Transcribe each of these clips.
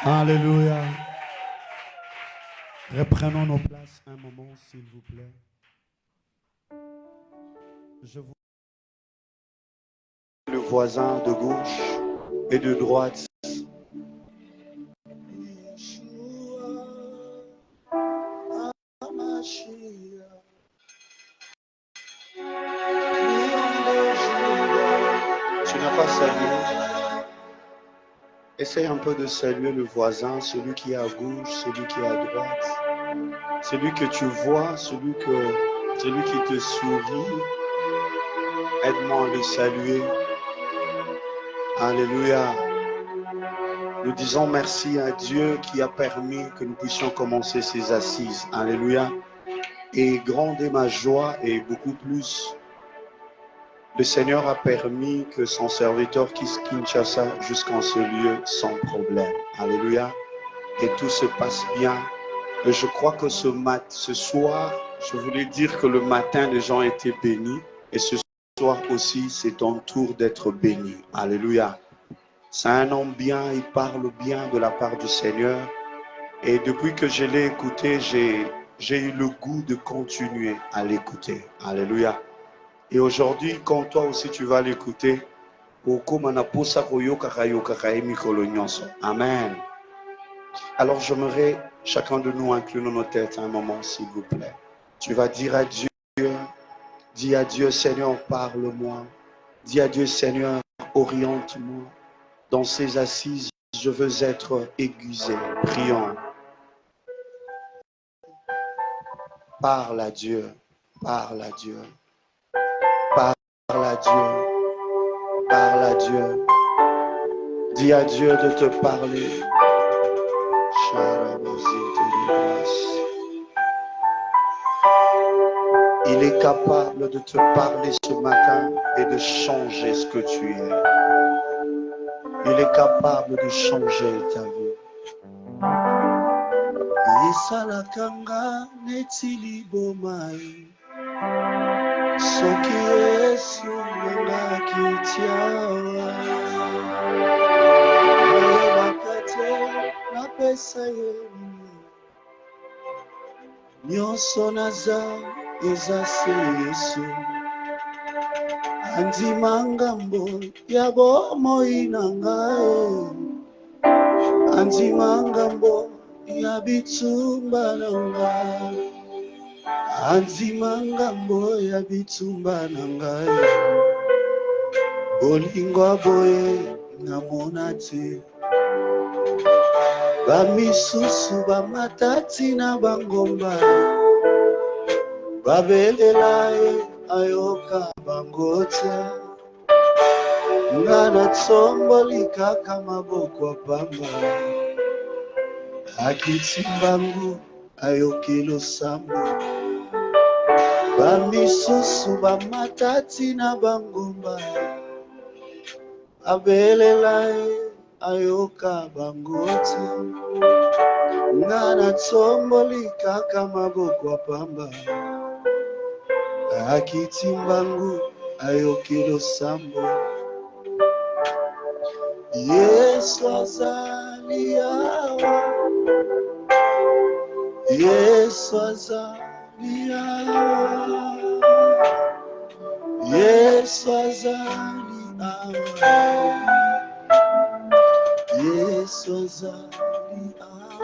Alléluia. Reprenons nos places un moment, s'il vous plaît. Je vous... Le voisin de gauche et de droite. Tu n'as pas salué. Essaye un peu de saluer le voisin, celui qui est à gauche, celui qui est à droite, celui que tu vois, celui qui te sourit. Aide-moi à le saluer. Alléluia. Nous disons merci à Dieu qui a permis que nous puissions commencer ces assises. Alléluia. Et grande est ma joie et beaucoup plus. Le Seigneur a permis que son serviteur quitte Kinshasa jusqu'en ce lieu sans problème. Alléluia. Et tout se passe bien. Et je crois que ce soir, je voulais dire que le matin, les gens étaient bénis. Et ce soir aussi, c'est ton tour d'être béni. Alléluia. C'est un homme bien, il parle bien de la part du Seigneur. Et depuis que je l'ai écouté, j'ai eu le goût de continuer à l'écouter. Alléluia. Et aujourd'hui, quand toi aussi tu vas l'écouter, Amen. Alors j'aimerais chacun de nous incliner nos têtes un moment, s'il vous plaît. Tu vas dire à Dieu, dis à Dieu, Seigneur, parle-moi. Dis à Dieu, Seigneur, oriente-moi. Dans ces assises, je veux être aiguisé. Prions. Parle à Dieu. Parle à Dieu. Parle à Dieu. Parle à Dieu. Dis à Dieu de te parler. Il est capable de te parler ce matin et de changer ce que tu es. Il est capable de changer ta vie. Yesalakanga netili bomai. Soki Yesu nanga kitiawa. Ayebakate napesa yemi. Nyonso naza ezase Yesu. Andimanga mbo ya bomoi nangae. Andimanga mbo ya bitumba nangae. Andimanga mbo ya bitumba nangae. Bolingo boye namona te. Bamisusu bamatati na bangomba. Babelelae ayoka bangota. Ngana tsomboli kaka maboko pamba. Akitimbangu ayokilo sambo. Bamisusu bamatati na bangomba. Babelelae ayoka bangota. Ngana tsomboli kaka maboko pamba. Akitimbangu ayokilo sambo. Yesu azali yawa. Yesu azali yawa. Yesu azali yawa. Yesu azali yawa.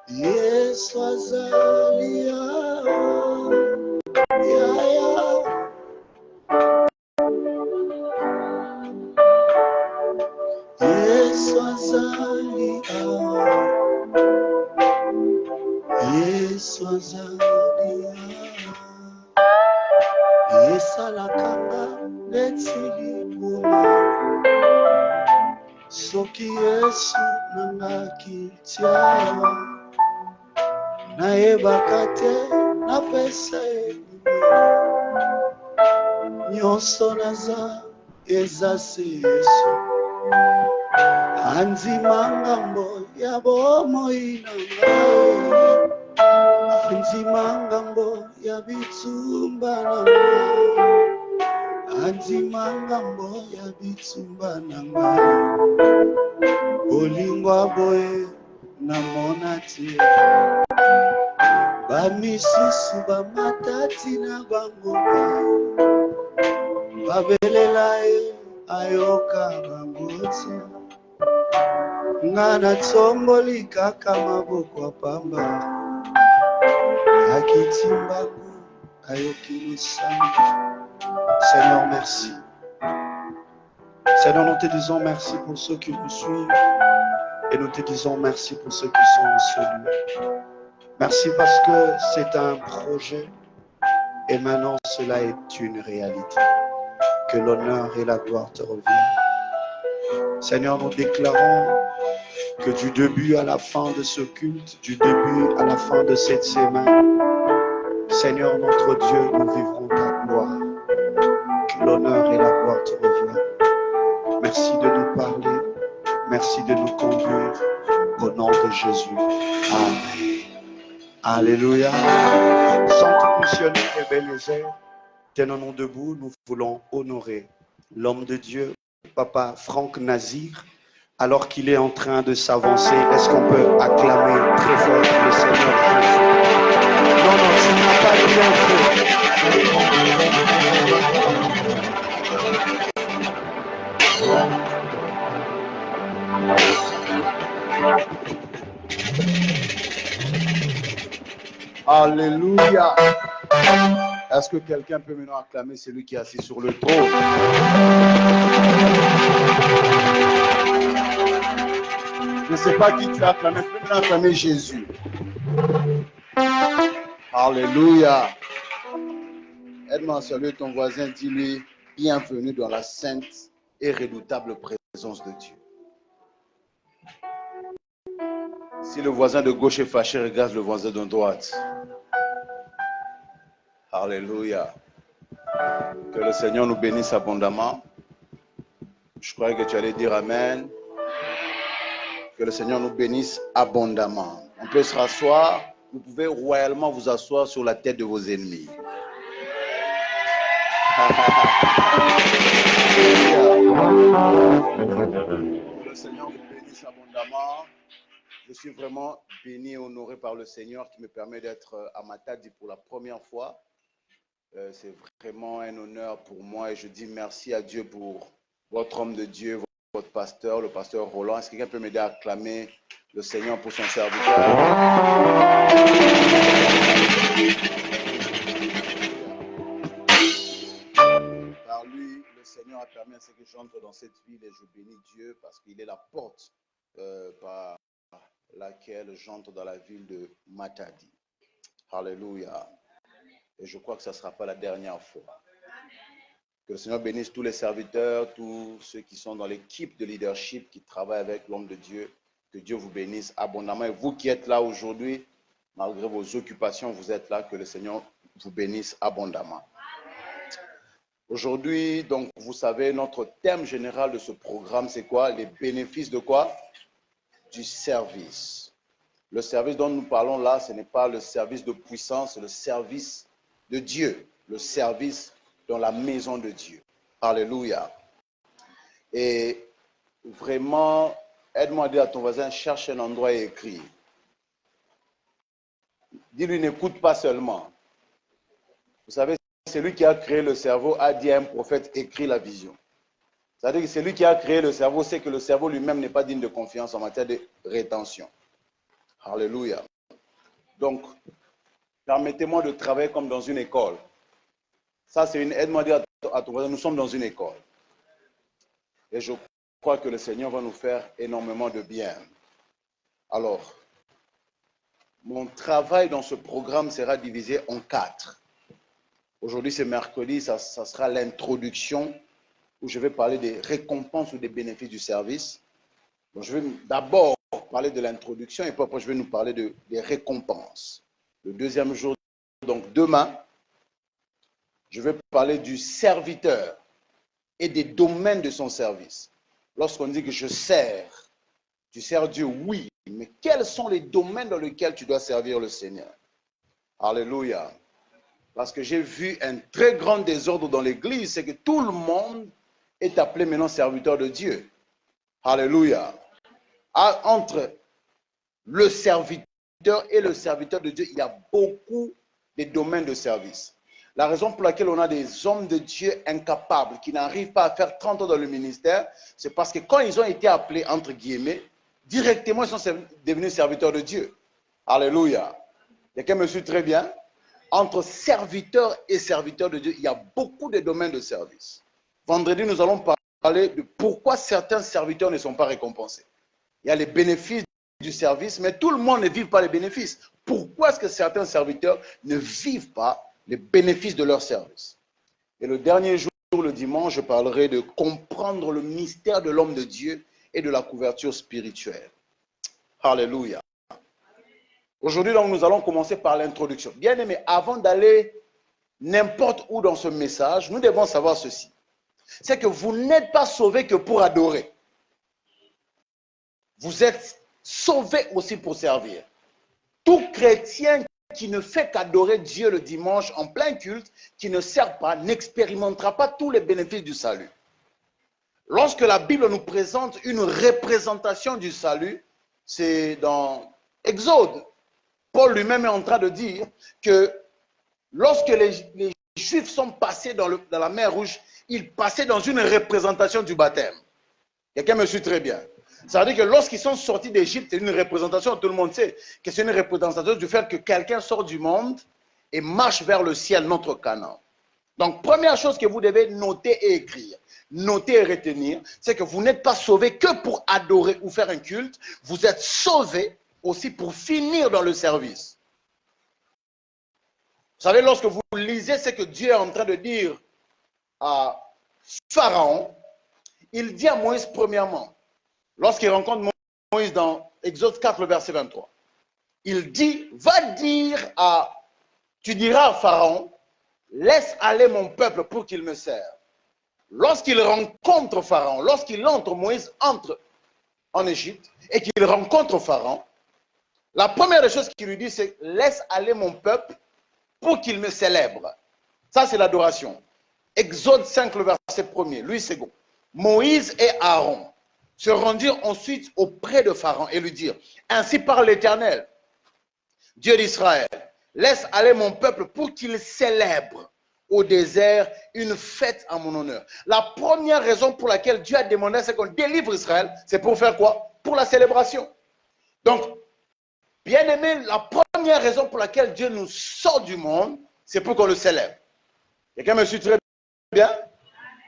Yesu azali yawa. Yesu azali yawa. Yesu azali yawa. Yesalakanga netili boma. Soki Yesu nanga kitiawa. Nayebakate napesa yemi. Nyonso naza ezase Yesu. Andimanga mbo ya bomoi nangae. Andimanga mbo ya bitumba nangae. Andima ngambo ya bitumba na ngai Bolingwa boye na monate Bamisusu bamatati na bangoba Babelela ayoka bangoti Ngana tomboli kaka maboko apamba Akitimbaku ayoki lusanga Seigneur, merci. Seigneur, nous te disons merci pour ceux qui nous suivent et nous te disons merci pour ceux qui sont en ce lieu. Merci parce que c'est un projet et maintenant cela est une réalité. Que l'honneur et la gloire te reviennent. Seigneur, nous déclarons que du début à la fin de ce culte, du début à la fin de cette semaine, Seigneur notre Dieu, nous vivrons ta gloire. Que l'honneur et la gloire te reviennent. Merci de nous parler. Merci de nous conduire. Au nom de Jésus. Amen. Alléluia. Centre missionnaire Ebenezer, tenons-nous debout. Nous voulons honorer l'homme de Dieu, Papa Franck Nazir, alors qu'il est en train de s'avancer. Est-ce qu'on peut acclamer très fort le Seigneur Jésus? Non, tu n'as pas dit Alléluia. Est-ce que quelqu'un peut maintenant acclamer celui qui est assis sur le trône? Je ne sais pas qui tu as acclamé, tu peux maintenant acclamer Jésus. Alléluia. Aide-moi à saluer ton voisin, dis-lui bienvenue dans la sainte et redoutable présence de Dieu. Si le voisin de gauche est fâché, regarde le voisin de droite. Alléluia. Que le Seigneur nous bénisse abondamment. Je croyais que tu allais dire Amen. Que le Seigneur nous bénisse abondamment. On peut se rasseoir. Vous pouvez royalement vous asseoir sur la tête de vos ennemis. Que le Seigneur vous bénisse abondamment. Je suis vraiment béni et honoré par le Seigneur qui me permet d'être à Matadi pour la première fois. C'est vraiment un honneur pour moi et je dis merci à Dieu pour votre homme de Dieu, votre pasteur, le pasteur Roland. Est-ce que quelqu'un peut m'aider à acclamer le Seigneur pour son serviteur? Par lui, le Seigneur a permis à ce que j'entre dans cette ville et je bénis Dieu parce qu'il est la porte par laquelle j'entre dans la ville de Matadi. Alléluia. Et je crois que ça ne sera pas la dernière fois. Que le Seigneur bénisse tous les serviteurs, tous ceux qui sont dans l'équipe de leadership qui travaillent avec l'homme de Dieu. Que Dieu vous bénisse abondamment. Et vous qui êtes là aujourd'hui, malgré vos occupations, vous êtes là. Que le Seigneur vous bénisse abondamment. Aujourd'hui, donc, vous savez, notre thème général de ce programme, c'est quoi? Les bénéfices de quoi? Du service. Le service dont nous parlons là, ce n'est pas le service de puissance, c'est le service de Dieu. Le service dans la maison de Dieu. Alléluia. Et vraiment, aide-moi à dire à ton voisin, cherche un endroit et écris. Dis-lui, n'écoute pas seulement. Vous savez, celui qui a créé le cerveau a dit à un prophète, écris la vision. C'est-à-dire que celui qui a créé le cerveau sait que le cerveau lui-même n'est pas digne de confiance en matière de rétention. Alléluia. Donc, permettez-moi de travailler comme dans une école. Ça, c'est une aide-moi à dire à ton voisin, nous sommes dans une école. Et je crois que le Seigneur va nous faire énormément de bien. Alors, mon travail dans ce programme sera divisé en 4. Aujourd'hui, c'est mercredi, ça sera l'introduction où je vais parler des récompenses ou des bénéfices du service. Donc, je vais d'abord parler de l'introduction et puis après, je vais nous parler des récompenses. Le deuxième jour, donc demain, je vais parler du serviteur et des domaines de son service. Lorsqu'on dit que je sers, tu sers Dieu, oui, mais quels sont les domaines dans lesquels tu dois servir le Seigneur? Alléluia. Parce que j'ai vu un très grand désordre dans l'église, c'est que tout le monde est appelé maintenant serviteur de Dieu. Alléluia. Entre le serviteur et le serviteur de Dieu, il y a beaucoup de domaines de service. La raison pour laquelle on a des hommes de Dieu incapables, qui n'arrivent pas à faire 30 ans dans le ministère, c'est parce que quand ils ont été appelés, entre guillemets, directement, ils sont devenus serviteurs de Dieu. Alléluia. Quelqu'un me suit très bien? Entre serviteurs et serviteurs de Dieu, il y a beaucoup de domaines de service. Vendredi, nous allons parler de pourquoi certains serviteurs ne sont pas récompensés. Il y a les bénéfices du service, mais tout le monde ne vit pas les bénéfices. Pourquoi est-ce que certains serviteurs ne vivent pas les bénéfices de leur service? Et le dernier jour, le dimanche, je parlerai de comprendre le mystère de l'homme de Dieu et de la couverture spirituelle. Alléluia. Aujourd'hui, donc, nous allons commencer par l'introduction. Bien aimé, avant d'aller n'importe où dans ce message, nous devons savoir ceci. C'est que vous n'êtes pas sauvés que pour adorer. Vous êtes sauvés aussi pour servir. Tout chrétien qui ne fait qu'adorer Dieu le dimanche en plein culte, qui ne sert pas, n'expérimentera pas tous les bénéfices du salut. Lorsque la Bible nous présente une représentation du salut, c'est dans Exode. Paul lui-même est en train de dire que lorsque les Juifs sont passés dans la mer Rouge, ils passaient dans une représentation du baptême. Quelqu'un me suit très bien. Ça veut dire que lorsqu'ils sont sortis d'Égypte, c'est une représentation, tout le monde sait que c'est une représentation du fait que quelqu'un sort du monde et marche vers le ciel, notre Canaan. Donc, première chose que vous devez noter et écrire, noter et retenir, c'est que vous n'êtes pas sauvés que pour adorer ou faire un culte, vous êtes sauvés aussi pour finir dans le service. Vous savez, lorsque vous lisez ce que Dieu est en train de dire à Pharaon, il dit à Moïse premièrement, lorsqu'il rencontre Moïse dans Exode 4, le verset 23, il dit, va dire tu diras à Pharaon, laisse aller mon peuple pour qu'il me serve. Lorsqu'il rencontre Pharaon, lorsqu'il entre, Moïse entre en Égypte et qu'il rencontre Pharaon, la première des choses qu'il lui dit, c'est laisse aller mon peuple pour qu'il me célèbre. Ça, c'est l'adoration. Exode 5, le verset 1er, Louis II. Moïse et Aaron se rendirent ensuite auprès de Pharaon et lui dirent, ainsi parle l'Éternel, Dieu d'Israël, laisse aller mon peuple pour qu'il célèbre au désert une fête en mon honneur. La première raison pour laquelle Dieu a demandé c'est qu'on délivre Israël, c'est pour faire quoi? Pour la célébration. Donc, bien aimé, la première raison pour laquelle Dieu nous sort du monde, c'est pour qu'on le célèbre. Quelqu'un me suit très bien?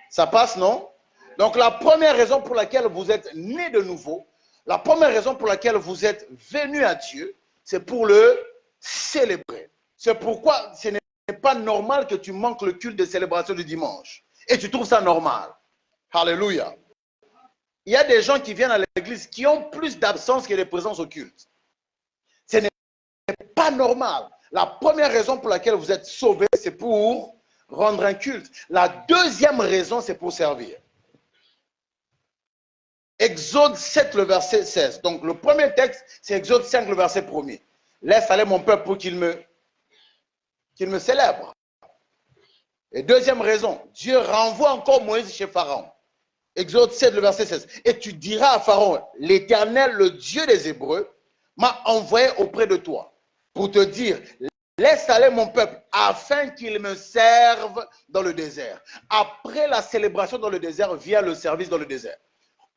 Ça passe, non? Donc, la première raison pour laquelle vous êtes né de nouveau, la première raison pour laquelle vous êtes venu à Dieu, c'est pour le célébrer. C'est pourquoi ce n'est pas normal que tu manques le culte de célébration du dimanche. Et tu trouves ça normal. Alléluia. Il y a des gens qui viennent à l'église qui ont plus d'absence que de présence au culte. Ce n'est pas normal. La première raison pour laquelle vous êtes sauvés, c'est pour rendre un culte. La deuxième raison, c'est pour servir. Exode 7, le verset 16. Donc, le premier texte, c'est Exode 5, le verset 1er. Laisse aller mon peuple pour qu'il me célèbre. Et deuxième raison, Dieu renvoie encore Moïse chez Pharaon. Exode 7, le verset 16. Et tu diras à Pharaon, l'Éternel, le Dieu des Hébreux, m'a envoyé auprès de toi pour te dire, laisse aller mon peuple afin qu'il me serve dans le désert. Après la célébration dans le désert, vient le service dans le désert.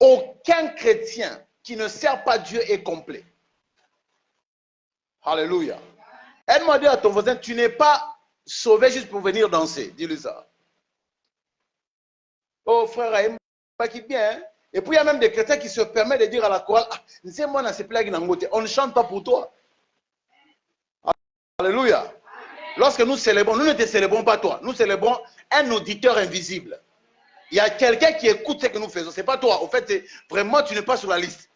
Aucun chrétien qui ne sert pas Dieu est complet. Alléluia. Aide-moi à dire à ton voisin, tu n'es pas sauvé juste pour venir danser. Dis-lui ça. Oh frère, pas qui bien. Et puis il y a même des chrétiens qui se permettent de dire à la chorale, on ne chante pas pour toi. Alléluia. Lorsque nous célébrons, nous ne te célébrons pas toi. Nous célébrons un auditeur invisible. Il y a quelqu'un qui écoute ce que nous faisons. Ce n'est pas toi. En fait, vraiment, tu n'es pas sur la liste.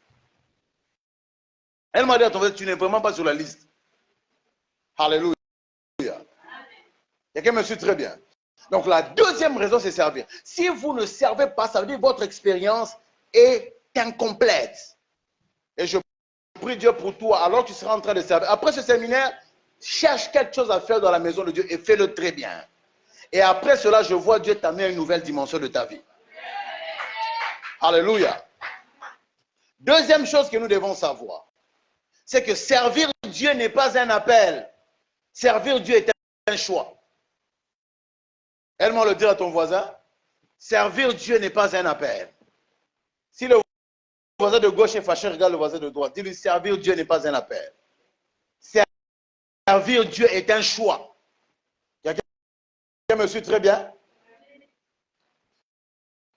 Elle m'a dit à ton frère, tu n'es vraiment pas sur la liste. Alléluia. Quelqu'un me suit très bien. Donc, la deuxième raison, c'est servir. Si vous ne servez pas, ça veut dire que votre expérience est incomplète. Et je prie Dieu pour toi, alors que tu seras en train de servir. Après ce séminaire, cherche quelque chose à faire dans la maison de Dieu et fais-le très bien. Et après cela, je vois Dieu t'amener à une nouvelle dimension de ta vie. Alléluia. Deuxième chose que nous devons savoir, c'est que servir Dieu n'est pas un appel. Servir Dieu est un choix. Aide-moi à le dire à ton voisin. Servir Dieu n'est pas un appel. Si le voisin de gauche est fâché, regarde le voisin de droite. Dis-lui, servir Dieu n'est pas un appel. Servir Dieu est un choix. Quelqu'un me suit très bien?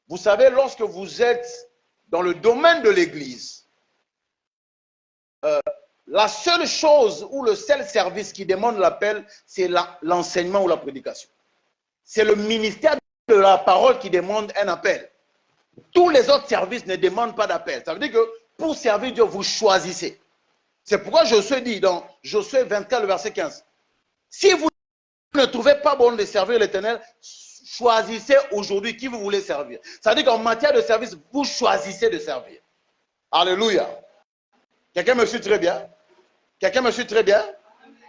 Vous savez, lorsque vous êtes dans le domaine de l'Église, la seule chose ou le seul service qui demande l'appel, c'est l'enseignement ou la prédication. C'est le ministère de la parole qui demande un appel. Tous les autres services ne demandent pas d'appel. Ça veut dire que pour servir Dieu, vous choisissez. C'est pourquoi Josué dit dans Josué 24, le verset 15, si vous ne trouvez pas bon de servir l'Éternel, choisissez aujourd'hui qui vous voulez servir. Ça veut dire qu'en matière de service, vous choisissez de servir. Alléluia. Quelqu'un me suit très bien? Quelqu'un me suit très bien?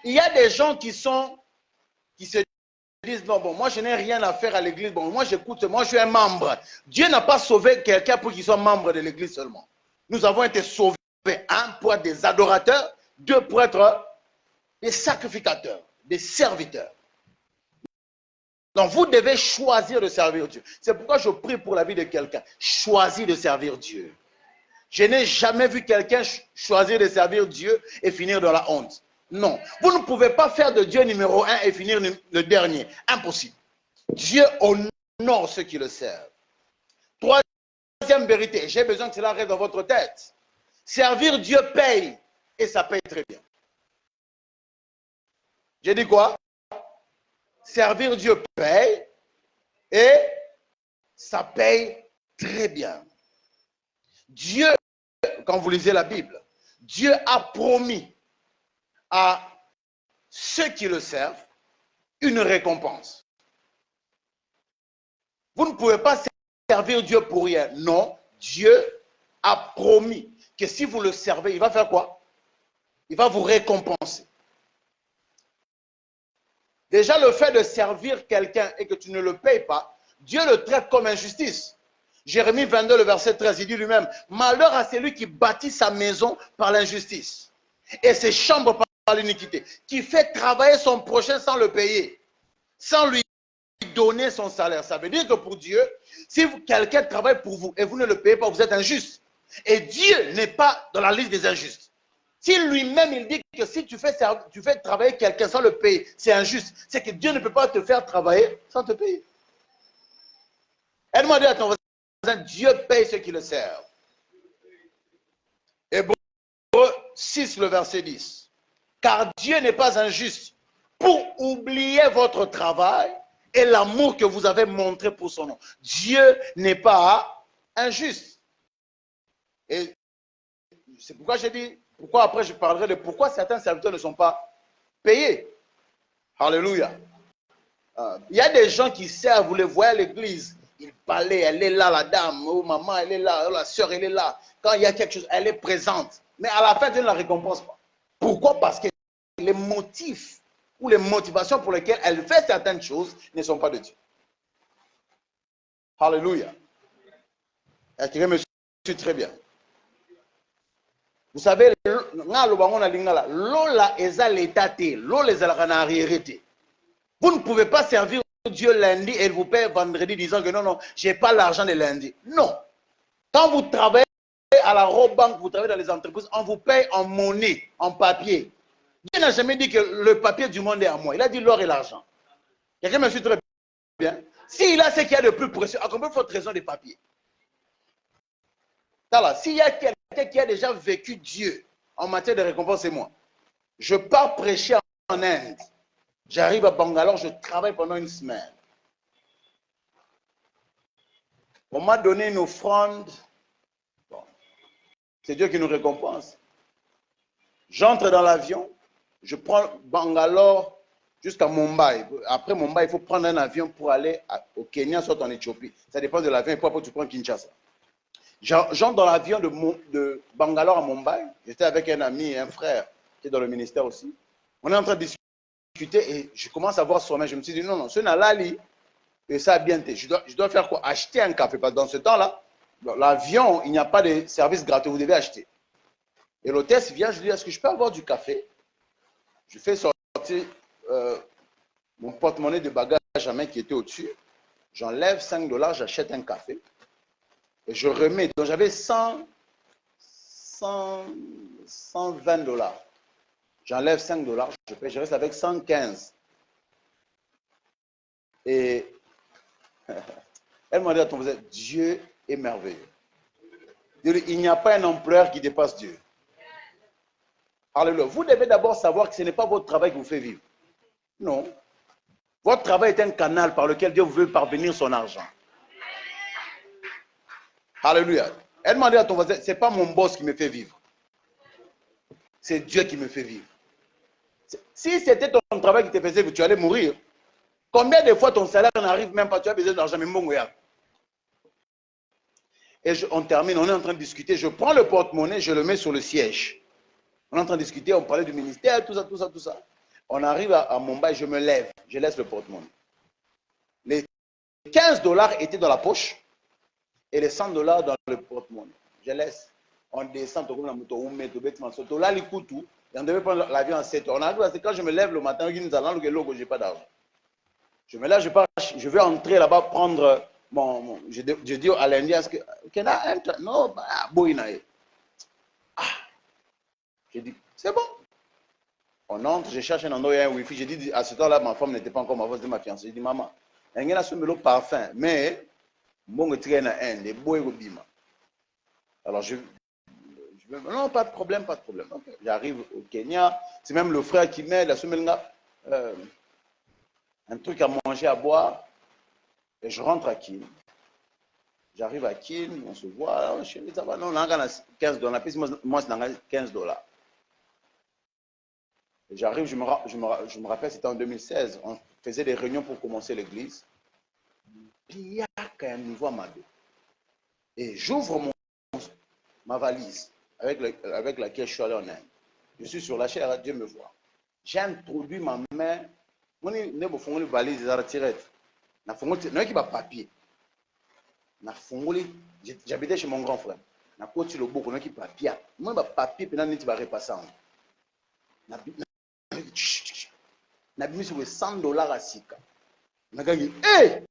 Il y a des gens qui se disent, non, bon, moi je n'ai rien à faire à l'église, bon, moi j'écoute, moi je suis un membre. Dieu n'a pas sauvé quelqu'un pour qu'il soit membre de l'église seulement. Nous avons été sauvés, un, pour être des adorateurs, deux, pour être des sacrificateurs, des serviteurs. Donc vous devez choisir de servir Dieu. C'est pourquoi je prie pour la vie de quelqu'un. Choisis de servir Dieu. Je n'ai jamais vu quelqu'un choisir de servir Dieu et finir dans la honte. Non. Vous ne pouvez pas faire de Dieu numéro 1 et finir le dernier. Impossible. Dieu honore ceux qui le servent. Troisième vérité, j'ai besoin que cela reste dans votre tête. Servir Dieu paye et ça paye très bien. J'ai dit quoi? Servir Dieu paye et ça paye très bien. Dieu, quand vous lisez la Bible, Dieu a promis à ceux qui le servent une récompense. Vous ne pouvez pas servir Dieu pour rien. Non, Dieu a promis que si vous le servez, il va faire quoi? Il va vous récompenser. Déjà, le fait de servir quelqu'un et que tu ne le payes pas, Dieu le traite comme injustice. Jérémie 22, le verset 13, il dit lui-même, malheur à celui qui bâtit sa maison par l'injustice et ses chambres par l'iniquité, qui fait travailler son prochain sans le payer, sans lui donner son salaire. Ça veut dire que pour Dieu, si quelqu'un travaille pour vous et vous ne le payez pas, vous êtes injuste. Et Dieu n'est pas dans la liste des injustes. Si lui-même, il dit que si tu fais travailler quelqu'un sans le payer, c'est injuste. C'est que Dieu ne peut pas te faire travailler sans te payer. Aide-moi à dire à ton voisin, Dieu paye ceux qui le servent. Hébreux 6, le verset 10. Car Dieu n'est pas injuste pour oublier votre travail et l'amour que vous avez montré pour son nom. Dieu n'est pas injuste. Et c'est pourquoi j'ai dit, pourquoi après je parlerai de pourquoi certains serviteurs ne sont pas payés. Alléluia. Il y a des gens qui servent, vous les voyez à l'église, ils balaient, elle est là, la dame, oh maman, elle est là, oh, la soeur, elle est là. Quand il y a quelque chose, elle est présente. Mais à la fin, Dieu ne la récompense pas. Pourquoi? Parce que les motifs ou les motivations pour lesquelles elle fait certaines choses ne sont pas de Dieu. Alléluia. Est-ce que me suit très bien? Vous savez, l'ola eza l'état, l'ola eza la arriérité. Vous ne pouvez pas servir Dieu lundi et il vous paye vendredi disant que non, non, je n'ai pas l'argent de lundi. Non. Quand vous travaillez à la Robank, vous travaillez dans les entreprises, on vous paye en monnaie, en papier. Dieu n'a jamais dit que le papier du monde est à moi. Il a dit l'or et l'argent. Quelqu'un me suit très bien? S'il a ce qu'il y a de plus précieux, à combien faut raison des papiers? S'il y a quelqu'un qui a déjà vécu Dieu en matière de récompense, c'est moi. Je pars prêcher en Inde. J'arrive à Bangalore, je travaille pendant une semaine. On m'a donné une offrande. Bon. C'est Dieu qui nous récompense. J'entre dans l'avion, je prends Bangalore jusqu'à Mumbai. Après Mumbai, il faut prendre un avion pour aller au Kenya, soit en Éthiopie. Ça dépend de l'avion, et puis après tu prends Kinshasa. J'entre dans l'avion de Bangalore à Mumbai. J'étais avec un ami et un frère qui est dans le ministère aussi. On est en train de discuter. discuter et je commence à voir sur je me suis dit, non, ce Nalali, et ça a bien été. Je dois faire quoi? Acheter un café. Parce que dans ce temps-là, l'avion, il n'y a pas de service gratuit, vous devez acheter. Et l'hôtesse vient, je lui dis, est-ce que je peux avoir du café? Je fais sortir mon porte-monnaie de bagage à main qui était au-dessus. J'enlève 5 $, j'achète un café. Et je remets. Donc j'avais 120 $. J'enlève 5 $, je paye, je reste avec 115. Et elle m'a dit à ton voisin, Dieu est merveilleux. Il n'y a pas un employeur qui dépasse Dieu. Alléluia. Vous devez d'abord savoir que ce n'est pas votre travail qui vous fait vivre. Non. Votre travail est un canal par lequel Dieu veut parvenir son argent. Alléluia. Elle m'a dit à ton voisin, ce n'est pas mon boss qui me fait vivre. C'est Dieu qui me fait vivre. Si c'était ton travail qui te faisait vivre, tu allais mourir. Combien de fois ton salaire n'arrive même pas, tu as besoin d'argent, mais bon, regarde. Et on termine, on est en train de discuter, je prends le porte-monnaie, je le mets sur le siège. On est en train de discuter, on parlait du ministère, tout ça, tout ça, tout ça. On arrive à Mumbai, je me lève, je laisse le porte-monnaie. Les 15 $ étaient dans la poche et les 100 $ dans le porte-monnaie. Je laisse. On descend, on devait prendre l'avion en 7 heures. On arrive, quand je me lève le matin, je n'ai pas d'argent. Je me lève, je vais entrer là-bas prendre je dis à l'Indien, est-ce que can I enter? Non, je dis, c'est bon. On entre, je cherche un endroit, il y a un wifi. J'ai dit, à ce temps-là, ma femme n'était pas encore ma femme, c'était ma fiancée. J'ai dit, maman, il y a un parfum, mais bon, alors non, pas de problème, pas de problème. Okay. J'arrive au Kenya, c'est même le frère qui m'aide, un truc à manger, à boire, et je rentre à Kin. J'arrive à Kin, on se voit, oh, chérie, ça va, non, on a 15 $, moi, c'est 15 $. J'arrive, je me rappelle, c'était en 2016, on faisait des réunions pour commencer l'église. Puis, il y a un niveau à ma dos. Et j'ouvre ma valise avec laquelle je suis allé en Inde. Je suis sur la chair, Dieu me voit. J'ai introduit ma main. On est une valise, ils ont retiré. On a qui va papier. J'habitais chez mon grand frère. On a côté le beau, on a qui papier. Moi, je papier, puis on a repasser. On a mis sur 100 $ à Sika. On a gagné. Hé!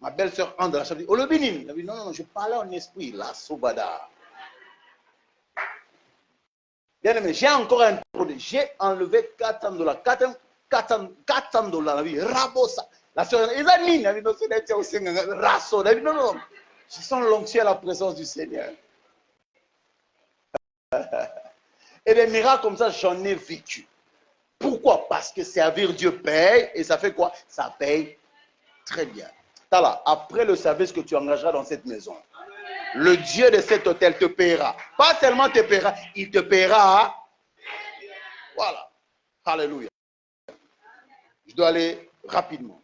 Ma belle-sœur entre dans la chambre. Oh, le Bénin. Elle a dit, non, je parlais en esprit. La Sobada. J'ai encore introduit. J'ai enlevé 400 $. 400 $. Rabo ça. La sœur, ils ont mis. Elle a dit, non, c'est aussi un rasso. Elle a dit, non. Je sens l'onction à la présence du Seigneur. Et des miracles comme ça, j'en ai vécu. Pourquoi? Parce que servir Dieu paye. Et ça fait quoi? Ça paye très bien. Tala, après le service que tu engageras dans cette maison, le Dieu de cet hôtel te paiera. Pas seulement te paiera, il te paiera. Voilà. Alléluia. Je dois aller rapidement.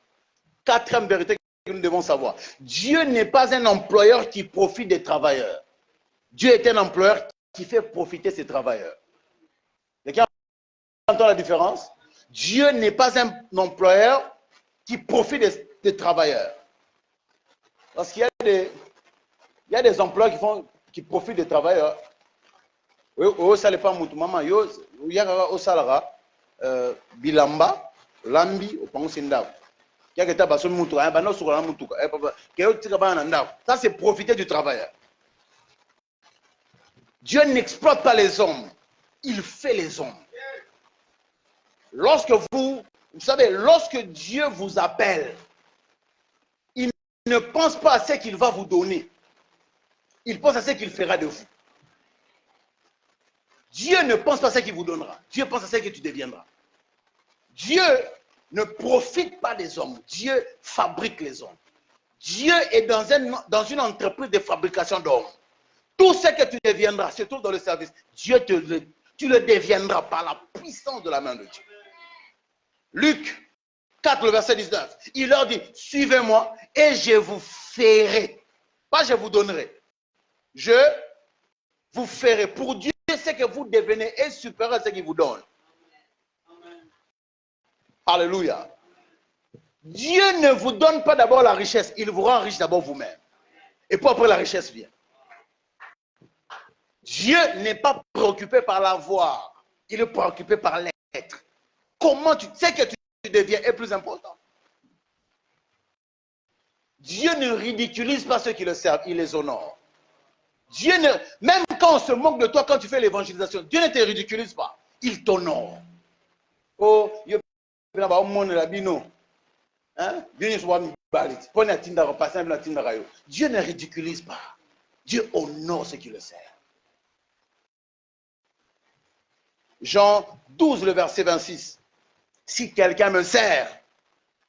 Quatrième vérité que nous devons savoir. Dieu n'est pas un employeur qui profite des travailleurs. Dieu est un employeur qui fait profiter ses travailleurs. Quelqu'un entend la différence? Dieu n'est pas un employeur qui profite des travailleurs. Parce qu'il y a des employeurs qui profitent des travailleurs. Oui, ça n'est pas mon maman. Il y a au salara bilamba, lambi, au pansinda. Ça c'est profiter du travailleur. Dieu n'exploite pas les hommes, il fait les hommes. Lorsque vous savez, lorsque Dieu vous appelle, il ne pense pas à ce qu'il va vous donner. Il pense à ce qu'il fera de vous. Dieu ne pense pas à ce qu'il vous donnera. Dieu pense à ce que tu deviendras. Dieu ne profite pas des hommes. Dieu fabrique les hommes. Dieu est dans une entreprise de fabrication d'hommes. Tout ce que tu deviendras, surtout dans le service, tu le deviendras par la puissance de la main de Dieu. Luc 4, le verset 19, il leur dit, suivez-moi et je vous ferai. Pas je vous donnerai. Je vous ferai. Pour Dieu, ce que vous devenez est supérieur à ce qu'il vous donne. Alléluia. Dieu ne vous donne pas d'abord la richesse, il vous rend riche d'abord vous-même. Et puis après la richesse vient. Dieu n'est pas préoccupé par l'avoir, il est préoccupé par l'être. Comment tu sais que tu deviens est plus important. Dieu ne ridiculise pas ceux qui le servent, il les honore. Dieu ne, même quand on se moque de toi, quand tu fais l'évangélisation, Dieu ne te ridiculise pas, il t'honore. Oh, Dieu ne ridiculise pas. Dieu honore ceux qui le servent. Jean 12, le verset 26. Si quelqu'un me sert,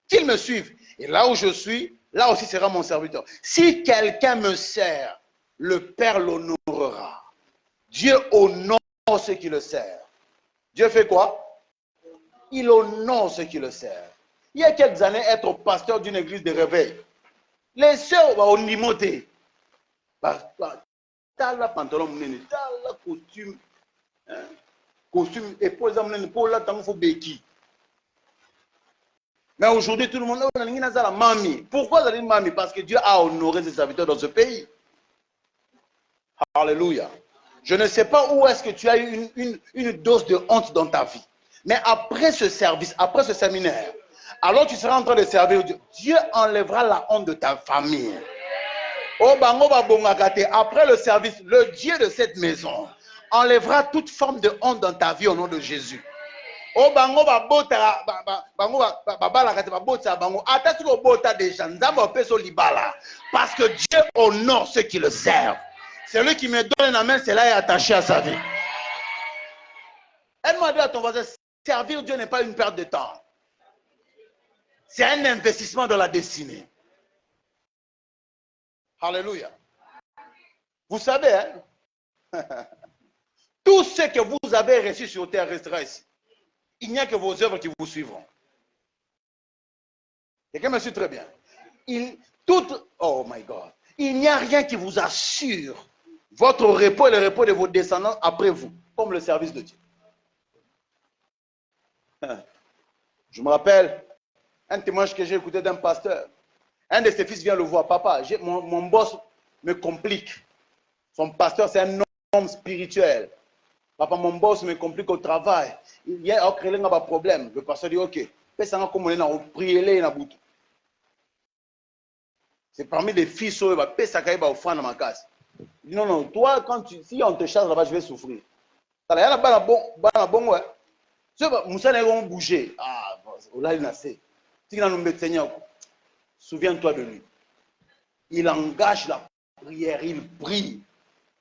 qu'il me suive. Et là où je suis, là aussi sera mon serviteur. Si quelqu'un me sert, le Père l'honorera. Dieu honore ceux qui le servent. Dieu fait quoi? Il honore ceux qui le servent. Il y a quelques années, être pasteur d'une église de réveil, les sœurs vont limoter. T'as la pantalon, t'as la costume, costume, épaule, là, t'as faut béquille. Mais aujourd'hui, tout le monde a la mamie. Pourquoi vous avez une mamie? Parce que Dieu a honoré ses serviteurs dans ce pays. Alléluia. Je ne sais pas où est-ce que tu as eu une dose de honte dans ta vie. Mais après ce service, après ce séminaire, alors tu seras en train de servir Dieu. Dieu enlèvera la honte de ta famille. Après le service, le Dieu de cette maison enlèvera toute forme de honte dans ta vie au nom de Jésus. Parce que Dieu honore ceux qui le servent. Celui qui me donne la main, c'est là est attaché à sa vie. Elle m'a dit à ton voisin, servir Dieu n'est pas une perte de temps. C'est un investissement dans la destinée. Alléluia. Vous savez, hein? Tout ce que vous avez reçu sur terre restera ici. Il n'y a que vos œuvres qui vous suivront. Quelqu'un me suit très bien. Oh my God. Il n'y a rien qui vous assure votre repos et le repos de vos descendants après vous, comme le service de Dieu. Je me rappelle un témoignage que j'ai écouté d'un pasteur. Un de ses fils vient le voir. Papa, mon boss me complique. Son pasteur, c'est un homme spirituel. Papa, mon boss me complique au travail. Il y a un problème. Le pasteur dit, ok. C'est parmi les fils qui va payer sa caille offrande dans ma case. Il dit, non, non, toi, si on te charge là-bas, je vais souffrir. Il y a un bon, ouais. Moussa n'a pas bougé. Ah, là, il a assez. Souviens-toi de lui. Il engage la prière, il prie.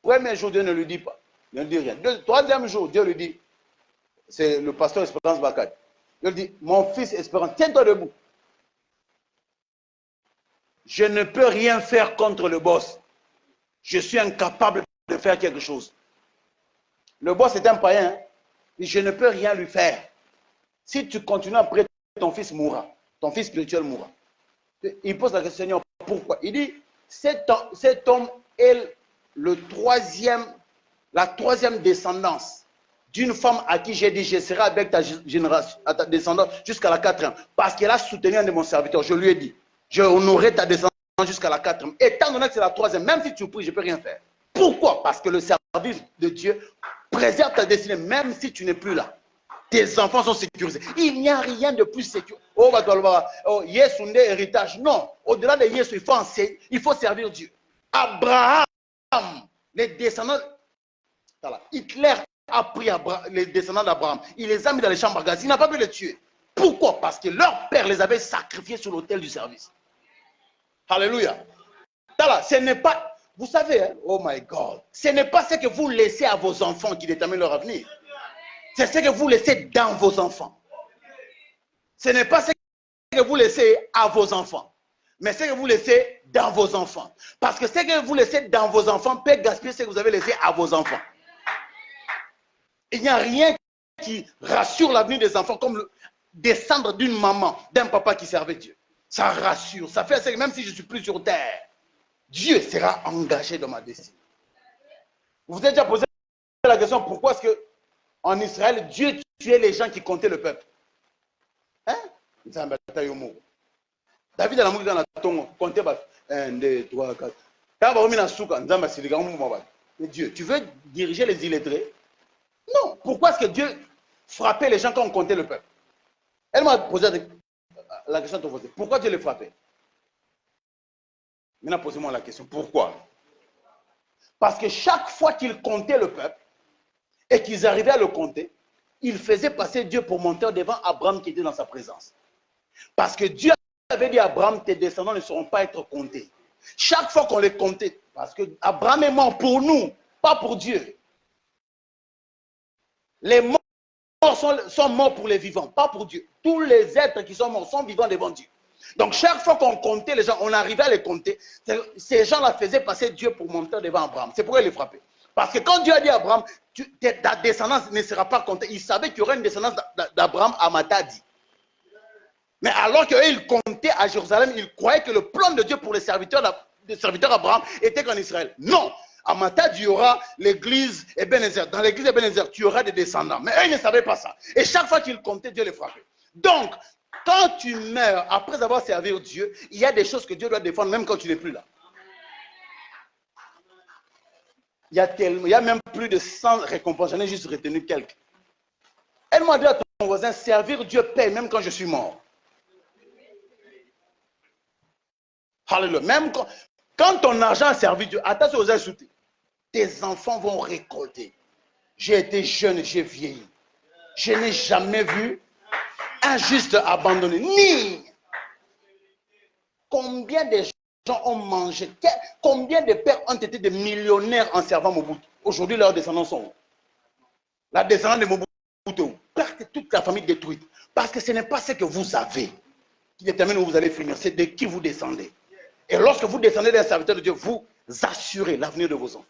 Premier jour, Dieu ne lui dit pas. Il ne dit rien. Troisième jour, Dieu lui dit, c'est le pasteur Espérance Bakad. Il lui dit, mon fils Espérance, tiens-toi debout. Je ne peux rien faire contre le boss. Je suis incapable de faire quelque chose. Le boss est un païen. Et je ne peux rien lui faire. Si tu continues à prier, ton fils mourra. Ton fils spirituel mourra. Il pose la question, Seigneur, pourquoi? Il dit, cet homme est la troisième descendance d'une femme à qui j'ai dit, je serai avec ta génération, ta descendance jusqu'à la 4e. Parce qu'elle a soutenu un de mon serviteur. Je lui ai dit, je honorerai ta descendance jusqu'à la 4e. Étant donné que c'est la 3e, même si tu pries, je ne peux rien faire. Pourquoi? Parce que le service de Dieu préserve ta destinée, même si tu n'es plus là. Tes enfants sont sécurisés. Il n'y a rien de plus sécurisé. Oh, Yesu n'est héritage. Non. Au-delà de Yesu, il faut servir Dieu. Abraham, les descendants. Hitler a pris les descendants d'Abraham. Il les a mis dans les chambres à gaz. Il n'a pas pu les tuer. Pourquoi? Parce que leur père les avait sacrifiés sur l'autel du service. Alléluia. Ce n'est pas, vous savez, hein? Oh my God, ce n'est pas ce que vous laissez à vos enfants qui déterminent leur avenir. C'est ce que vous laissez dans vos enfants. Ce n'est pas ce que vous laissez à vos enfants, mais ce que vous laissez dans vos enfants. Parce que ce que vous laissez dans vos enfants peut gaspiller ce que vous avez laissé à vos enfants. Il n'y a rien qui rassure l'avenir des enfants comme descendre d'une maman, d'un papa qui servait Dieu. Ça rassure, ça fait que même si je ne suis plus sur terre, Dieu sera engagé dans ma destinée. Vous vous êtes déjà posé la question, pourquoi est-ce que en Israël, Dieu tuait les gens qui comptaient le peuple? Hein? David a la dans la tongue, comptez 1, 2, 3, 4. Dieu, tu veux diriger les illettrés? Non. Pourquoi est-ce que Dieu frappait les gens quand on comptait le peuple? Elle m'a posé la question de ton côté. Pourquoi Dieu les frappait? Maintenant, posez-moi la question. Pourquoi? Parce que chaque fois qu'ils comptaient le peuple et qu'ils arrivaient à le compter, ils faisaient passer Dieu pour monter devant Abraham qui était dans sa présence. Parce que Dieu avait dit à Abraham, tes descendants ne seront pas être comptés. Chaque fois qu'on les comptait, parce que Abraham est mort pour nous, pas pour Dieu. Les morts sont morts pour les vivants, pas pour Dieu. Tous les êtres qui sont morts sont vivants devant Dieu. Donc chaque fois qu'on comptait les gens, on arrivait à les compter, ces gens-là faisaient passer Dieu pour monter devant Abraham. C'est pourquoi il les frappait. Parce que quand Dieu a dit à Abraham, ta descendance ne sera pas comptée, il savait qu'il y aurait une descendance d'Abraham à Matadi. Mais alors qu'ils comptaient à Jérusalem, ils croyaient que le plan de Dieu pour les serviteurs d'Abraham était qu'en Israël. Non, à Matadi, il y aura l'église Ebenezer. Dans l'église Ebenezer, tu auras des descendants. Mais eux, ils ne savaient pas ça. Et chaque fois qu'ils comptaient, Dieu les frappait. Donc, quand tu meurs après avoir servi Dieu, il y a des choses que Dieu doit défendre même quand tu n'es plus là. Il y a même plus de 100 récompenses. J'en ai juste retenu quelques. Elle m'a dit à ton voisin, servir Dieu paye même quand je suis mort. Alléluia. Même quand ton argent a servi Dieu, attention aux insultes. Tes enfants vont récolter. J'ai été jeune, j'ai vieilli. Je n'ai jamais vu un juste abandonné. Ni combien de gens ont mangé, combien de pères ont été des millionnaires en servant Mobutu. Aujourd'hui, leurs descendants sont où? La descendance de Mobutu, toute la famille détruite. Parce que ce n'est pas ce que vous avez qui détermine où vous allez finir, c'est de qui vous descendez. Et lorsque vous descendez d'un serviteur de Dieu, vous assurez l'avenir de vos enfants.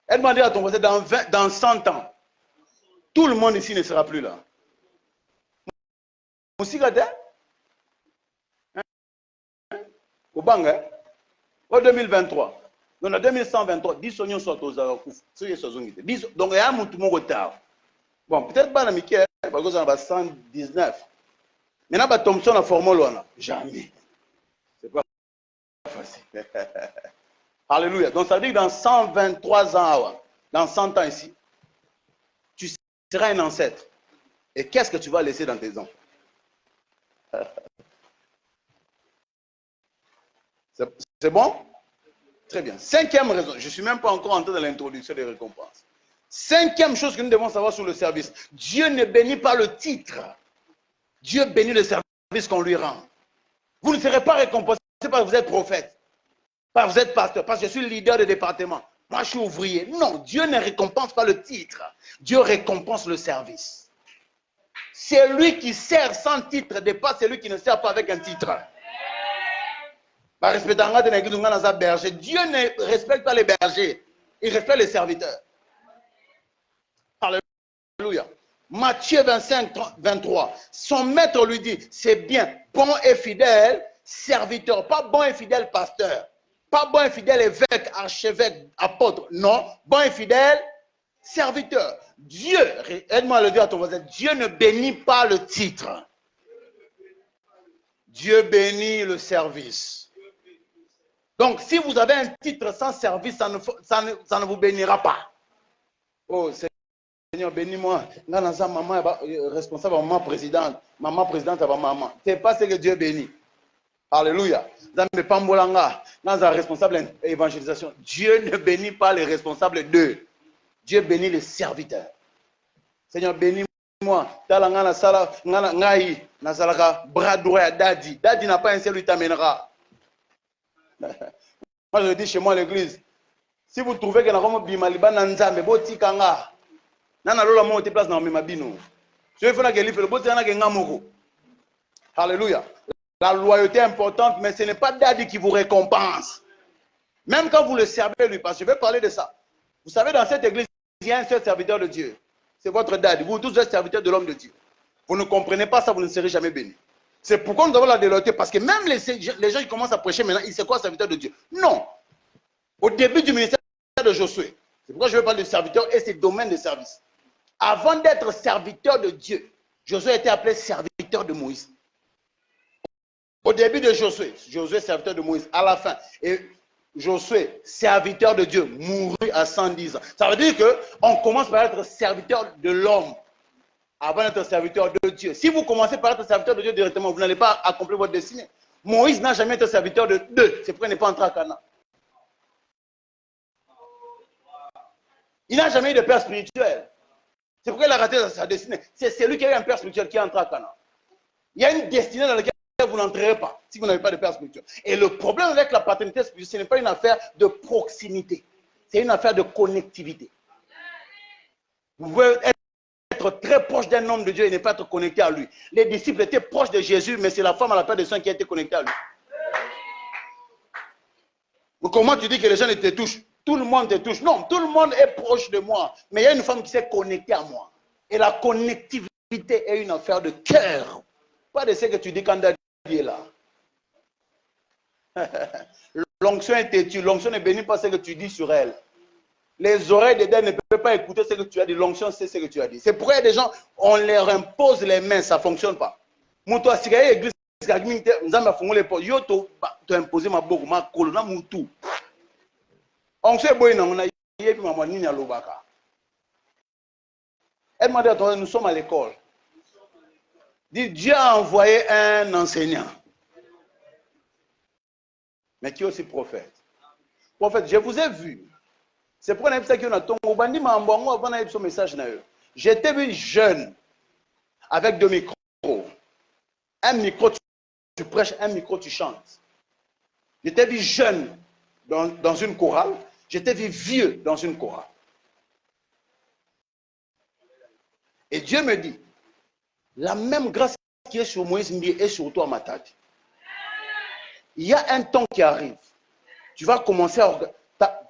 Elle m'a dit à ton voisin, dans 100 ans, tout le monde ici ne sera plus là. Au Banga, en 2023, dans le 2123, 10 soignants sont aux Arakouf. Donc il y a un tout retard. Bon, peut-être pas dans Mickey, parce que ça 119. Maintenant, Thompson a formé loin. Jamais. C'est pas facile. Alléluia. Donc ça veut dire que dans 123 ans, dans 100 ans ici, tu seras un ancêtre. Et qu'est-ce que tu vas laisser dans tes enfants? C'est bon? Très bien. Cinquième raison, je ne suis même pas encore entré dans l'introduction des récompenses. Cinquième chose que nous devons savoir sur le service, Dieu ne bénit pas le titre. Dieu bénit le service qu'on lui rend. Vous ne serez pas récompensé parce que vous êtes prophète, parce que vous êtes pasteur, parce que je suis leader de département. Moi, je suis ouvrier. Non, Dieu ne récompense pas le titre. Dieu récompense le service. C'est lui qui sert sans titre, dépasse celui qui ne sert pas avec un titre. Dieu ne respecte pas les bergers, il respecte les serviteurs. Alléluia. Matthieu 25, 23. Son maître lui dit, c'est bien, bon et fidèle serviteur, pas bon et fidèle pasteur, pas bon et fidèle évêque, archevêque, apôtre, non, bon et fidèle serviteur. Dieu, aide-moi à le dire à ton voisin, Dieu ne bénit pas le titre. Dieu bénit le service. Donc, si vous avez un titre sans service, ça ne vous bénira pas. Oh, Seigneur, bénis-moi. Maman responsable, maman présidente à maman. Ce n'est pas ce que Dieu bénit. Alléluia. Responsable évangélisation. Dieu ne bénit pas les responsables d'eux. Dieu bénit les serviteurs. Seigneur, bénis-moi. Bras droit à Dadi. Dadi n'a pas un seul, lui t'amènera. Moi, je dis chez moi à l'église, si vous trouvez que nous bimaliba nanzambe boti kanga nana lola mo te place na mabino. Je vais faire que le boti na kenga moko. Alléluia. La loyauté est importante, mais ce n'est pas Dadi qui vous récompense. Même quand vous le servez lui, parce que je vais parler de ça. Vous savez, dans cette église, il y a un seul serviteur de Dieu. C'est votre Dadi. Vous tous êtes serviteurs de l'homme de Dieu. Vous ne comprenez pas ça, vous ne serez jamais bénis. C'est pourquoi nous avons la déloyauté, parce que même les gens qui commencent à prêcher maintenant, ils savent quoi, serviteur de Dieu? Non. Au début du ministère de Josué, c'est pourquoi je vais parler de serviteur et ses domaines de service. Avant d'être serviteur de Dieu, Josué a été appelé serviteur de Moïse. Au début de Josué, Josué serviteur de Moïse, à la fin. Et Josué, serviteur de Dieu, mourut à 110 ans. Ça veut dire qu'on commence par être serviteur de l'homme avant d'être serviteur de Dieu. Si vous commencez par être serviteur de Dieu directement, vous n'allez pas accomplir votre destinée. Moïse n'a jamais été serviteur de deux. C'est pourquoi il n'est pas entré à Canaan. Il n'a jamais eu de père spirituel. C'est pourquoi il a raté sa destinée. C'est celui qui a eu un père spirituel qui est entré à Canaan. Il y a une destinée dans laquelle vous n'entrerez pas si vous n'avez pas de père spirituel. Et le problème avec la paternité spirituelle, ce n'est pas une affaire de proximité. C'est une affaire de connectivité. Vous pouvez être très proche d'un homme de Dieu et ne pas être connecté à lui. Les disciples étaient proches de Jésus, mais c'est la femme à la paix des soins qui a été connectée à lui. Mais comment tu dis que les gens ne te touchent? Tout le monde te touche. Non, tout le monde est proche de moi. Mais il y a une femme qui s'est connectée à moi. Et la connectivité est une affaire de cœur. Pas de ce que tu dis quand Daddy est là. L'onction est têtue. L'onction ne bénit pas ce que tu dis sur elle. Les oreilles de Daddy ne peuvent pas écouter ce que tu as dit. L'onction, c'est ce que tu as dit. C'est pourquoi il y a des gens, on leur impose les mains, ça ne fonctionne pas. Moi, toi, si tu as l'église, tu as imposé ma boue, ma colonne, mon tout. Onction est bonne, on a eu ma nini à l'obaka. Elle m'a dit, attendez, nous sommes à l'école. Dit, Dieu a envoyé un enseignant. Mais qui est aussi prophète. Prophète, je vous ai vu. C'est pourquoi on a vu ça qu'on a tombé. Avant message. J'étais vu jeune avec deux micros. Un micro, tu prêches, un micro, tu chantes. J'étais vu jeune dans une chorale. J'étais vu vieux dans une chorale. Et Dieu me dit, la même grâce qui est sur Moïse est sur toi, Matadi. Il y a un temps qui arrive. Tu vas commencer à...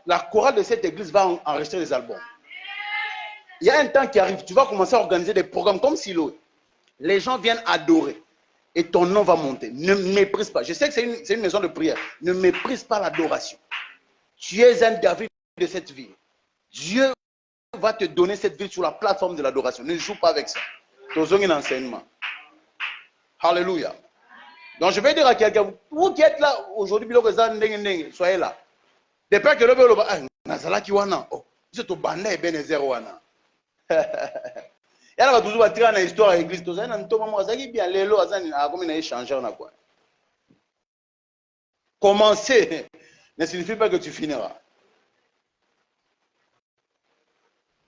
La chorale de cette église va enregistrer des albums. Il y a un temps qui arrive. Tu vas commencer à organiser des programmes comme Silo. Les gens viennent adorer. Et ton nom va monter. Ne méprise pas. Je sais que c'est une maison de prière. Ne méprise pas l'adoration. Tu es un David de cette vie. Dieu va te donner cette vie sur la plateforme de l'adoration. Ne joue pas avec ça. Tu as un enseignement. Alléluia. Donc je vais dire à quelqu'un, vous qui êtes là aujourd'hui, soyez là. Depuis que le vélo, Nazala qui wana, oh, c'est au bandé et Benézer wana. Et là, on va toujours tirer une histoire à l'église. Tout ça, bien les lois, comme il a échangé, on a quoi. Commencer ne signifie pas que tu finiras.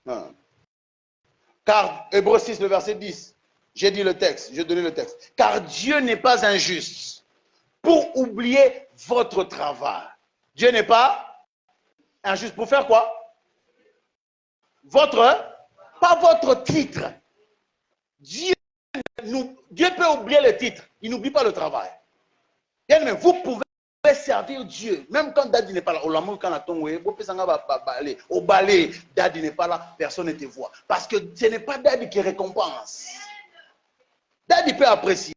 Non. Car, Hébreux 6, le verset 10, j'ai dit le texte, j'ai donné le texte. Car Dieu n'est pas injuste pour oublier votre travail. Dieu n'est pas injuste pour faire quoi? Pas votre titre. Dieu peut oublier le titre, il n'oublie pas le travail. Bien, vous pouvez servir Dieu, même quand Daddy n'est pas là. Au balai, Daddy n'est pas là, personne ne te voit. Parce que ce n'est pas Daddy qui récompense. Daddy peut apprécier.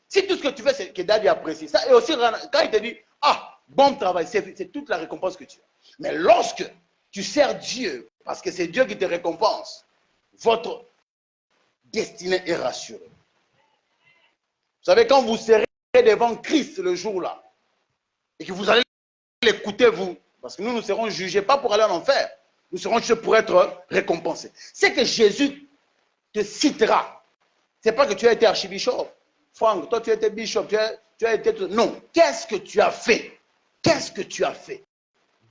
Si tout ce que tu fais, c'est que Daddy apprécie ça, et aussi quand il te dit, ah, bon travail, c'est toute la récompense que tu as. Mais lorsque tu sers Dieu, parce que c'est Dieu qui te récompense, votre destinée est rassurée. Vous savez, quand vous serez devant Christ le jour-là, et que vous allez l'écouter, vous, parce que nous serons jugés, pas pour aller en enfer, nous serons jugés pour être récompensés. C'est que Jésus te citera. Ce n'est pas que tu as été archibishop. Franck, toi tu as été bishop, tu as été... Non, qu'est-ce que tu as fait? Qu'est-ce que tu as fait?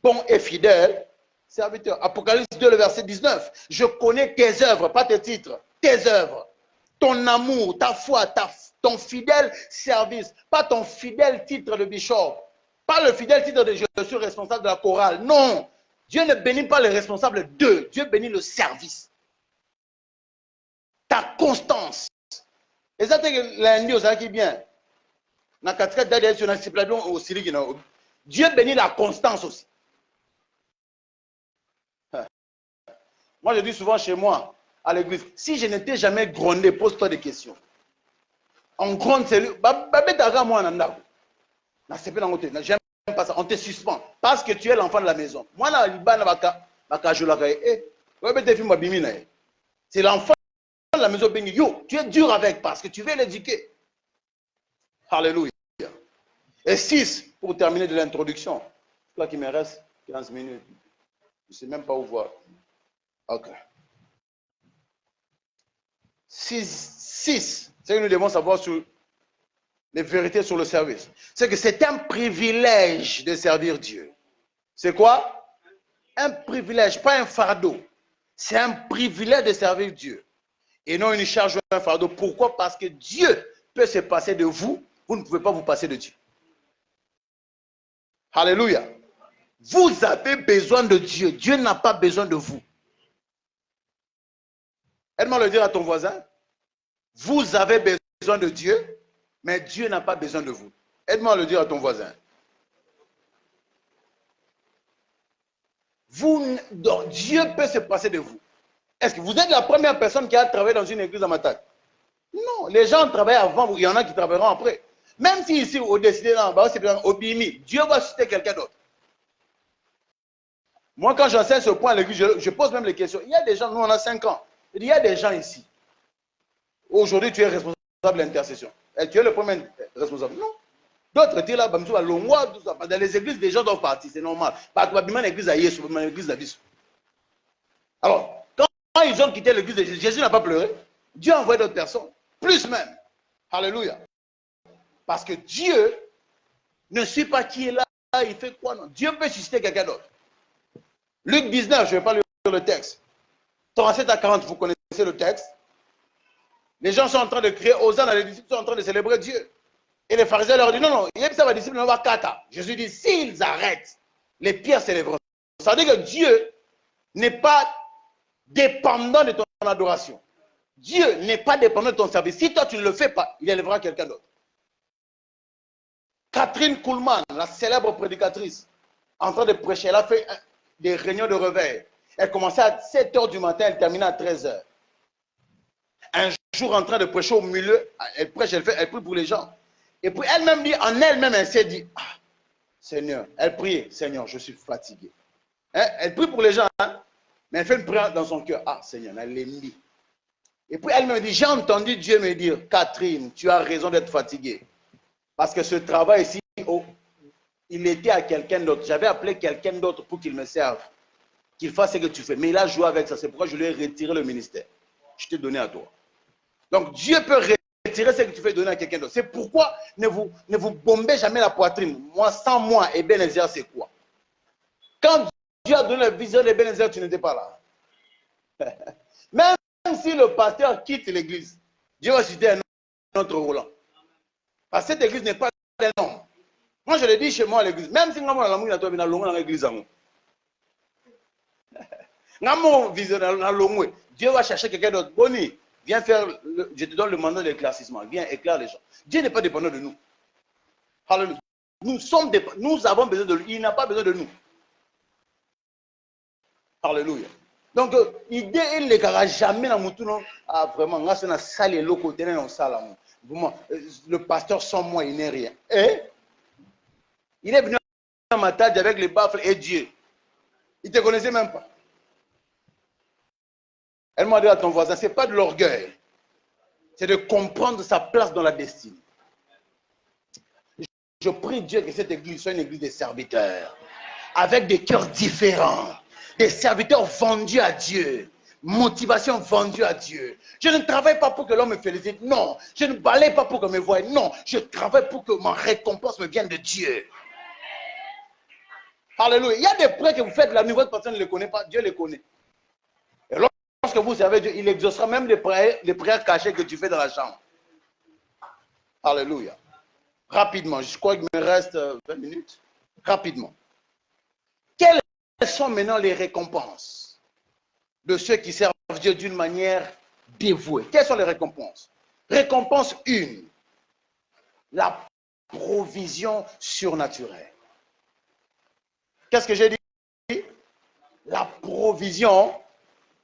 Bon et fidèle serviteur. Apocalypse 2, le verset 19. Je connais tes œuvres, pas tes titres, tes œuvres. Ton amour, ta foi, ton fidèle service, pas ton fidèle titre de bishop. Pas le fidèle titre de je suis responsable de la chorale. Non. Dieu ne bénit pas les responsables d'eux. Dieu bénit le service. Ta constance. Et ça, c'est que lundi, on sait qui bien. Dieu bénit la constance aussi. Moi, je dis souvent chez moi, à l'église, si je n'étais jamais grondé, pose-toi des questions. On gronde, c'est lui. J'aime pas ça. On te suspend parce que tu es l'enfant de la maison. Moi, c'est l'enfant la maison bénie, yo, tu es dur avec parce que tu veux l'éduquer. Alléluia. Et 6, pour terminer de l'introduction. Je crois qu'il me reste 15 minutes. Je ne sais même pas où voir. Ok. 6, c'est que nous devons savoir sur les vérités sur le service. C'est que c'est un privilège de servir Dieu. C'est quoi? Un privilège, pas un fardeau. C'est un privilège de servir Dieu. Et non une charge ou un fardeau. Pourquoi? Parce que Dieu peut se passer de vous. Vous ne pouvez pas vous passer de Dieu. Alléluia. Vous avez besoin de Dieu. Dieu n'a pas besoin de vous. Aide-moi à le dire à ton voisin. Vous avez besoin de Dieu, mais Dieu n'a pas besoin de vous. Aide-moi à le dire à ton voisin. Donc, Dieu peut se passer de vous. Est-ce que vous êtes la première personne qui a travaillé dans une église à Matane? Non, les gens travaillent avant, il y en a qui travailleront après. Même si ici, au décidé, au BIMI, Dieu va citer quelqu'un d'autre. Moi, quand j'enseigne ce point à l'église, je pose même les questions. Il y a des gens, nous on a 5 ans, il y a des gens ici. Aujourd'hui, tu es responsable de l'intercession. Et tu es le premier responsable. Non. D'autres étaient là, dans les églises, des gens doivent partir, c'est normal. Parce que l'église a Yesu, l'église a Yesu. Alors, quand ils ont quitté l'église de Jésus, Jésus n'a pas pleuré. Dieu a envoyé d'autres personnes. Plus même. Alléluia. Parce que Dieu ne suit pas qui est là, il fait quoi, non. Dieu peut susciter quelqu'un d'autre. Luc 19, je ne vais pas lire le texte. 37 à 40, vous connaissez le texte. Les gens sont en train de crier, Hosanna, les disciples sont en train de célébrer Dieu. Et les pharisiens leur disent, non, il y a ça, les disciples n'ont pas kata. Jésus dit, s'ils arrêtent, les pierres célébreront. Ça veut dire que Dieu n'est pas dépendant de ton adoration. Dieu n'est pas dépendant de ton service. Si toi tu ne le fais pas, il élèvera quelqu'un d'autre. Catherine Kuhlman, la célèbre prédicatrice, en train de prêcher, elle a fait des réunions de réveil. Elle commençait à 7 h du matin, elle terminait à 13 h. Un jour, en train de prêcher au milieu, elle prêche, elle prie pour les gens. Et puis elle-même dit, en elle-même, elle s'est dit, ah, Seigneur, elle prie, Seigneur, je suis fatiguée. Hein? Elle prie pour les gens, hein? Mais elle fait une prière dans son cœur. Ah, Seigneur, elle l'aime. Et puis elle me dit, j'ai entendu Dieu me dire, Catherine, tu as raison d'être fatiguée. Parce que ce travail ici, il était à quelqu'un d'autre. J'avais appelé quelqu'un d'autre pour qu'il me serve. Qu'il fasse ce que tu fais. Mais il a joué avec ça. C'est pourquoi je lui ai retiré le ministère. Je t'ai donné à toi. Donc Dieu peut retirer ce que tu fais donner à quelqu'un d'autre. C'est pourquoi ne vous bombez jamais la poitrine. Moi, sans moi, Ebenezer, c'est quoi? Quand Dieu a donné la vision d'Ebenezer, tu n'étais pas là. Même si le pasteur quitte l'église, Dieu va citer un autre Roland. Parce que cette église n'est pas d'un homme. Moi, je le dis chez moi à l'église. Même si on a l'église, Dieu va chercher quelqu'un d'autre. Boni, viens faire, je te donne le mandat d'éclaircissement. Viens, éclaire les gens. Dieu n'est pas dépendant de nous. Alléluia. Nous avons besoin de lui. Il n'a pas besoin de nous. Alléluia. Donc, il ne les jamais dans mon tour. Ah, vraiment, le pasteur sans moi, il n'est rien. Et il est venu à ma table avec les baffles et Dieu. Il ne te connaissait même pas. Elle m'a dit à ton voisin, ce n'est pas de l'orgueil. C'est de comprendre sa place dans la destinée. Je prie Dieu que cette église soit une église de serviteurs. Avec des cœurs différents. Des serviteurs vendus à Dieu. Motivation vendue à Dieu. Je ne travaille pas pour que l'homme me félicite. Non. Je ne balaye pas pour qu'on me voie. Non. Je travaille pour que ma récompense me vienne de Dieu. Alléluia. Il y a des prêts que vous faites, la nouvelle personne ne les connaît pas. Dieu les connaît. Et lorsque vous savez Dieu, il exaucera même les prières cachées que tu fais dans la chambre. Alléluia. Rapidement. Je crois qu'il me reste 20 minutes. Rapidement. Quelles sont maintenant les récompenses de ceux qui servent Dieu d'une manière dévouée? Quelles sont les récompenses? Récompense 1. La provision surnaturelle. Qu'est-ce que j'ai dit? La provision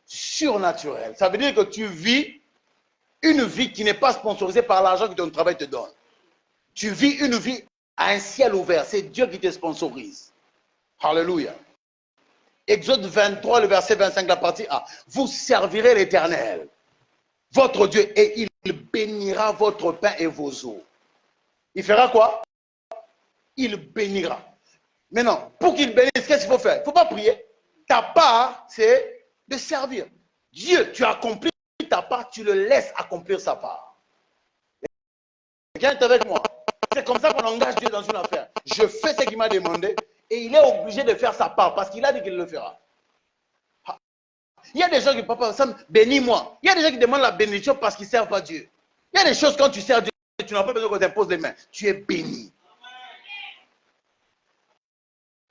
surnaturelle. Ça veut dire que tu vis une vie qui n'est pas sponsorisée par l'argent que ton travail te donne. Tu vis une vie à un ciel ouvert. C'est Dieu qui te sponsorise. Alléluia. Exode 23, le verset 25, la partie A. Vous servirez l'Éternel, votre Dieu, et il bénira votre pain et vos eaux. Il fera quoi? Il bénira. Maintenant, pour qu'il bénisse, qu'est-ce qu'il faut faire? Il ne faut pas prier. Ta part, c'est de servir. Dieu, tu as accompli ta part, tu le laisses accomplir sa part. Quelqu'un est avec moi. C'est comme ça qu'on engage Dieu dans une affaire. Je fais ce qu'il m'a demandé et il est obligé de faire sa part parce qu'il a dit qu'il le fera. Il y a des gens qui, papa, bénis-moi. Il y a des gens qui demandent la bénédiction parce qu'ils ne servent pas Dieu. Il y a des choses, quand tu sers Dieu, tu n'as pas besoin qu'on t'impose les mains. Tu es béni.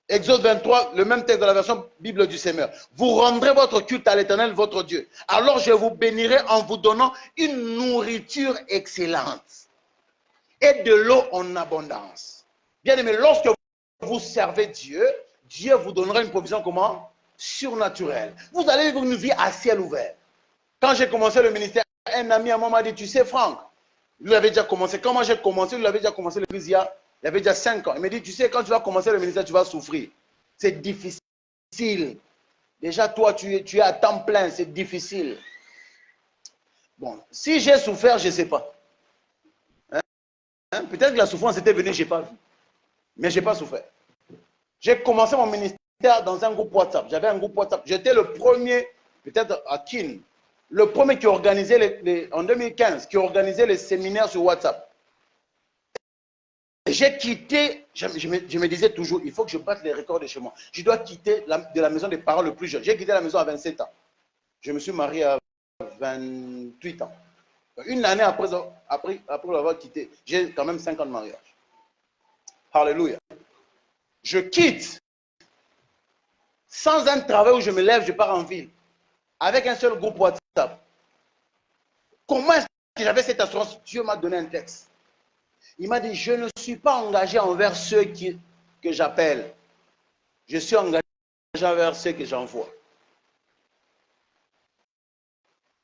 Exode 23, le même texte de la version Bible du Seigneur. Vous rendrez votre culte à l'Éternel, votre Dieu. Alors je vous bénirai en vous donnant une nourriture excellente et de l'eau en abondance. Bien aimé, lorsque vous servez Dieu, Dieu vous donnera une provision comment? Surnaturelle. Vous allez vivre une vie à ciel ouvert. Quand j'ai commencé le ministère, un ami à moi m'a dit, tu sais Franck, lui avait déjà commencé. Quand moi j'ai commencé, lui avait déjà commencé l'église il y avait déjà 5 ans. Il m'a dit, tu sais, quand tu vas commencer le ministère, tu vas souffrir. C'est difficile. Déjà, toi, tu es à temps plein, c'est difficile. Bon, si j'ai souffert, je ne sais pas. Peut-être que la souffrance était venue, je n'ai pas vu. Mais je n'ai pas souffert. J'ai commencé mon ministère dans un groupe WhatsApp. J'avais un groupe WhatsApp. J'étais le premier, peut-être à Kin, le premier qui organisait, en 2015, qui organisait les séminaires sur WhatsApp. J'ai quitté, je me disais toujours, il faut que je batte les records de chez moi. Je dois quitter de la maison des parents le plus jeune. J'ai quitté la maison à 27 ans. Je me suis marié à 28 ans. Une année après l'avoir quitté, j'ai quand même 5 ans de mariage. Alléluia. Je quitte sans un travail où je me lève, je pars en ville. Avec un seul groupe WhatsApp. Comment est-ce que j'avais cette assurance? Dieu m'a donné un texte. Il m'a dit, je ne suis pas engagé envers ceux que j'appelle. Je suis engagé envers ceux que j'envoie.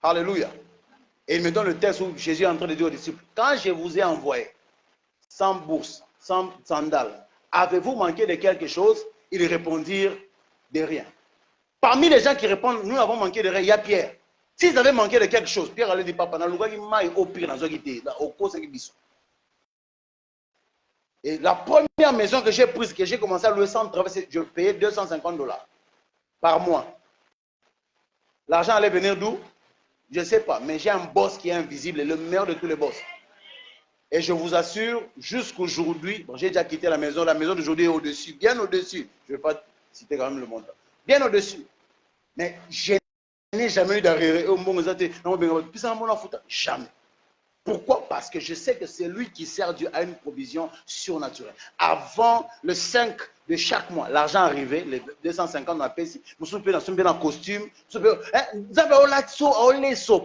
Alléluia. Et il me donne le texte où Jésus est en train de dire aux disciples, quand je vous ai envoyé, sans bourse, sans sandales, avez-vous manqué de quelque chose? Ils répondirent de rien. Parmi les gens qui répondent, nous avons manqué de rien, il y a Pierre. S'ils avaient manqué de quelque chose, Pierre allait dire, papa, au pire, au cause qui et la première maison que j'ai prise, que j'ai commencé à louer sans traverser, je payais $250 par mois. L'argent allait venir d'où? Je ne sais pas, mais j'ai un boss qui est invisible, le meilleur de tous les boss. Et je vous assure, jusqu'aujourd'hui, bon, j'ai déjà quitté la maison d'aujourd'hui est au-dessus, bien au-dessus. Je ne vais pas citer quand même le montant. Bien au-dessus. Mais je n'ai jamais eu d'arrêt. Jamais. Pourquoi? Parce que je sais que c'est lui qui sert Dieu à une provision surnaturelle. Avant le 5 de chaque mois, l'argent arrivait, les 250 on payé, nous sommes bien en costume.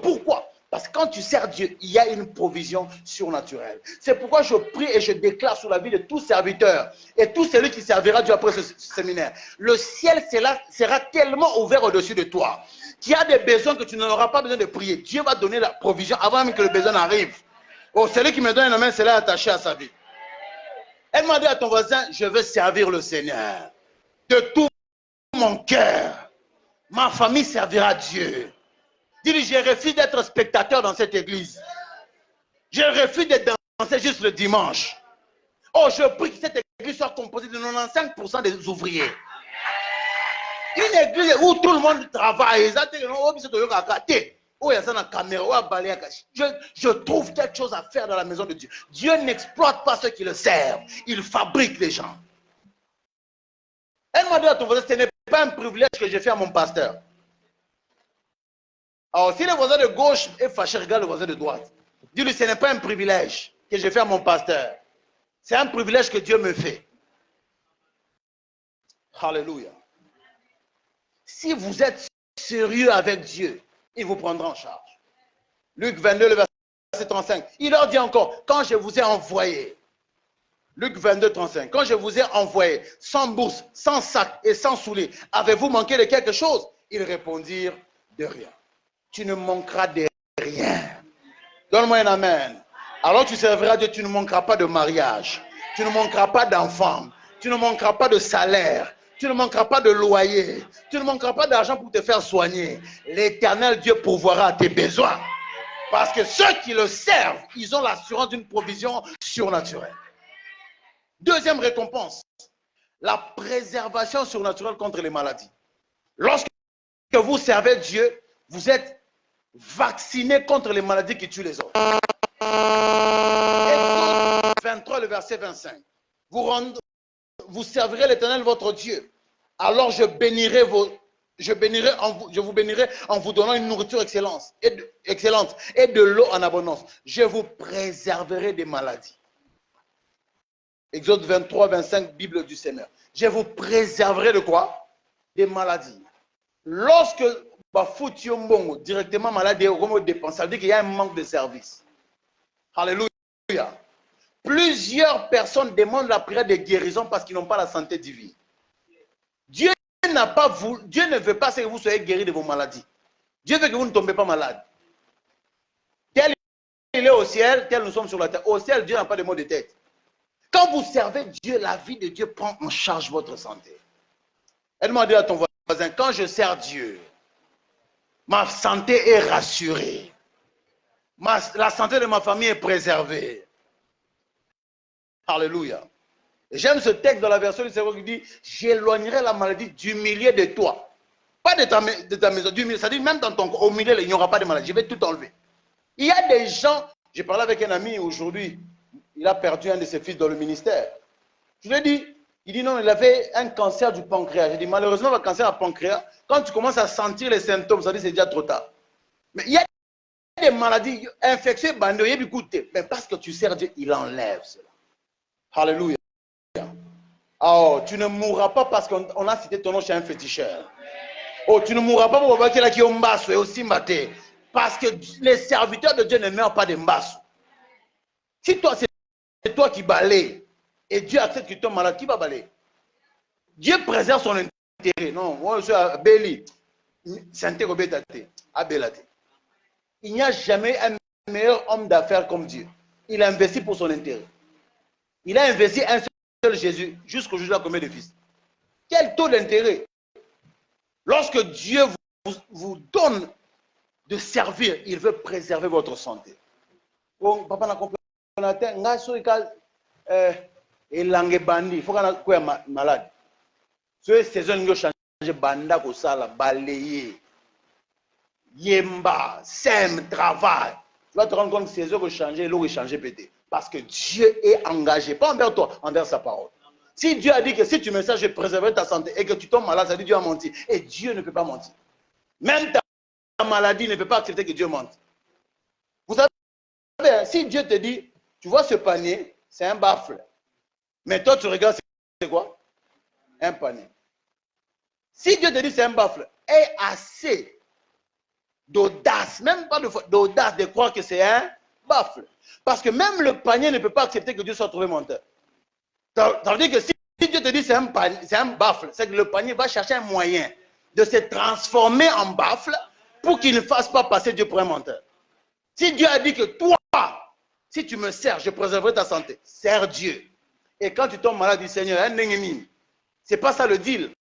Pourquoi? Parce que quand tu sers Dieu, il y a une provision surnaturelle. C'est pourquoi je prie et je déclare sur la vie de tout serviteur et tout celui qui servira Dieu après ce séminaire. Le ciel sera tellement ouvert au-dessus de toi. Qui a des besoins que tu n'auras pas besoin de prier. Dieu va donner la provision avant même que le besoin arrive. Oh, celui qui me donne une main, c'est là attaché à sa vie. Elle m'a dit à ton voisin, je veux servir le Seigneur. De tout mon cœur. Ma famille servira Dieu. Dis-lui, je refuse d'être spectateur dans cette église. Je refuse de danser juste le dimanche. Oh, je prie que cette église soit composée de 95% des ouvriers. Une église où tout le monde travaille. Je trouve quelque chose à faire dans la maison de Dieu. Dieu n'exploite pas ceux qui le servent. Il fabrique les gens. Elle m'a dit à ton voisin, ce n'est pas un privilège que j'ai fait à mon pasteur. Alors, si le voisin de gauche est fâché, regarde le voisin de droite. Dis-lui, ce n'est pas un privilège que j'ai fait à mon pasteur. C'est un privilège que Dieu me fait. Alléluia. Si vous êtes sérieux avec Dieu, il vous prendra en charge. Luc 22, le verset 35. Il leur dit encore, quand je vous ai envoyé, Luc 22, 35, quand je vous ai envoyé sans bourse, sans sac et sans souliers, avez-vous manqué de quelque chose? Ils répondirent de rien. Tu ne manqueras de rien. Donne-moi un amen. Alors tu serviras Dieu, tu ne manqueras pas de mariage. Tu ne manqueras pas d'enfants. Tu ne manqueras pas de salaire. Tu ne manqueras pas de loyer. Tu ne manqueras pas d'argent pour te faire soigner. L'Éternel Dieu pourvoira à tes besoins. Parce que ceux qui le servent, ils ont l'assurance d'une provision surnaturelle. Deuxième récompense, la préservation surnaturelle contre les maladies. Lorsque vous servez Dieu, vous êtes vacciné contre les maladies qui tuent les autres. Exode 23, le verset 25. Vous servirez l'Éternel votre Dieu. Alors je vous bénirai en vous donnant une nourriture excellente et de l'eau en abondance. Je vous préserverai des maladies. Exode 23, 25, Bible du Seigneur. Je vous préserverai de quoi? Des maladies. Lorsque directement malade, ça veut dire qu'il y a un manque de service. Alléluia. Plusieurs personnes demandent la prière de guérison parce qu'ils n'ont pas la santé divine. Dieu ne veut pas que vous soyez guéris de vos maladies. Dieu veut que vous ne tombez pas malade. Tel il est au ciel, tel nous sommes sur la terre. Au ciel, Dieu n'a pas de maux de tête. Quand vous servez Dieu, la vie de Dieu prend en charge votre santé. Elle-moi dit à ton voisin, quand je sers Dieu, ma santé est rassurée. La santé de ma famille est préservée. Alléluia. J'aime ce texte dans la version du Seigneur qui dit, j'éloignerai la maladie du milieu de toi. Pas de ta maison, du milieu. C'est-à-dire même dans ton corps, au milieu, il n'y aura pas de maladie. Je vais tout enlever. Il y a des gens, j'ai parlé avec un ami aujourd'hui, il a perdu un de ses fils dans le ministère. Je lui ai dit, il dit non, il avait un cancer du pancréas. J'ai dit, malheureusement, le cancer du pancréas, quand tu commences à sentir les symptômes, ça dit c'est déjà trop tard. Mais il y a des maladies infectieuses, mais parce que tu sers Dieu, il enlève cela. Alléluia. Oh, tu ne mourras pas parce qu'on a cité ton nom chez un féticheur. Oh, tu ne mourras pas pour qu'il y a un mbasso et aussi maté. Parce que les serviteurs de Dieu ne meurent pas de mbasso. Si toi, c'est toi qui balayes et Dieu accepte que tu es malade, qui va balayer? Dieu préserve son intérêt. Non, moi je suis à Béli. Il n'y a jamais un meilleur homme d'affaires comme Dieu. Il a investi pour son intérêt. Il a investi un seul Jésus jusqu'au jour de combien de fils? Quel taux d'intérêt? Lorsque Dieu vous donne de servir, il veut préserver votre santé. Bon, papa n'a compris. Il faut qu'on soit malade. Ce saison, il changer banda ko sala balayer. Yemba, sème, travail. Tu vas te rendre compte que ces heures changer, l'eau est changé pété. Parce que Dieu est engagé, pas envers toi, envers sa parole. Si Dieu a dit que si tu me sers, je préserverai ta santé et que tu tombes malade, ça dit Dieu a menti. Et Dieu ne peut pas mentir. Même ta maladie ne peut pas accepter que Dieu mente. Vous savez, si Dieu te dit, tu vois ce panier, c'est un baffle. Mais toi, tu regardes, c'est quoi? Un panier. Si Dieu te dit c'est un baffle, aie assez d'audace, même pas d'audace de croire que c'est un baffle. Parce que même le panier ne peut pas accepter que Dieu soit trouvé menteur. Ça veut dire que si Dieu te dit c'est un baffle, c'est que le panier va chercher un moyen de se transformer en baffle pour qu'il ne fasse pas passer Dieu pour un menteur. Si Dieu a dit que toi, si tu me sers, je préserverai ta santé, sers Dieu. Et quand tu tombes malade, dis Seigneur, c'est pas ça le deal.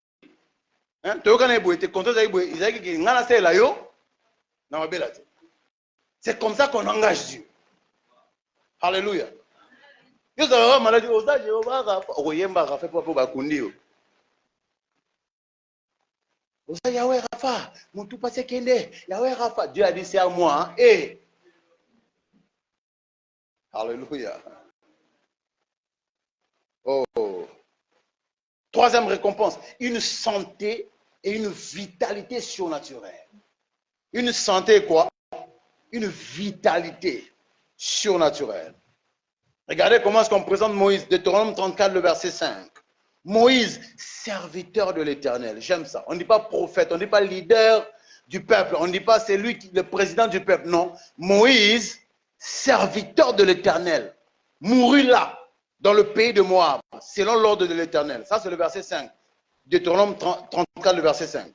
C'est comme ça qu'on engage Dieu. Alléluia. Dieu a dit c'est à moi. Et alléluia. Oh. Troisième récompense, une santé et une vitalité surnaturelle. Une santé quoi? Une vitalité surnaturelle. Regardez comment est-ce qu'on présente Moïse, Deutéronome 34, le verset 5. Moïse, serviteur de l'Éternel. J'aime ça. On ne dit pas prophète, on ne dit pas leader du peuple, on ne dit pas c'est lui le président du peuple. Non. Moïse, serviteur de l'Éternel, mourut là, dans le pays de Moab, selon l'ordre de l'Éternel. Ça, c'est le verset 5. Deutéronome 34, le verset 5.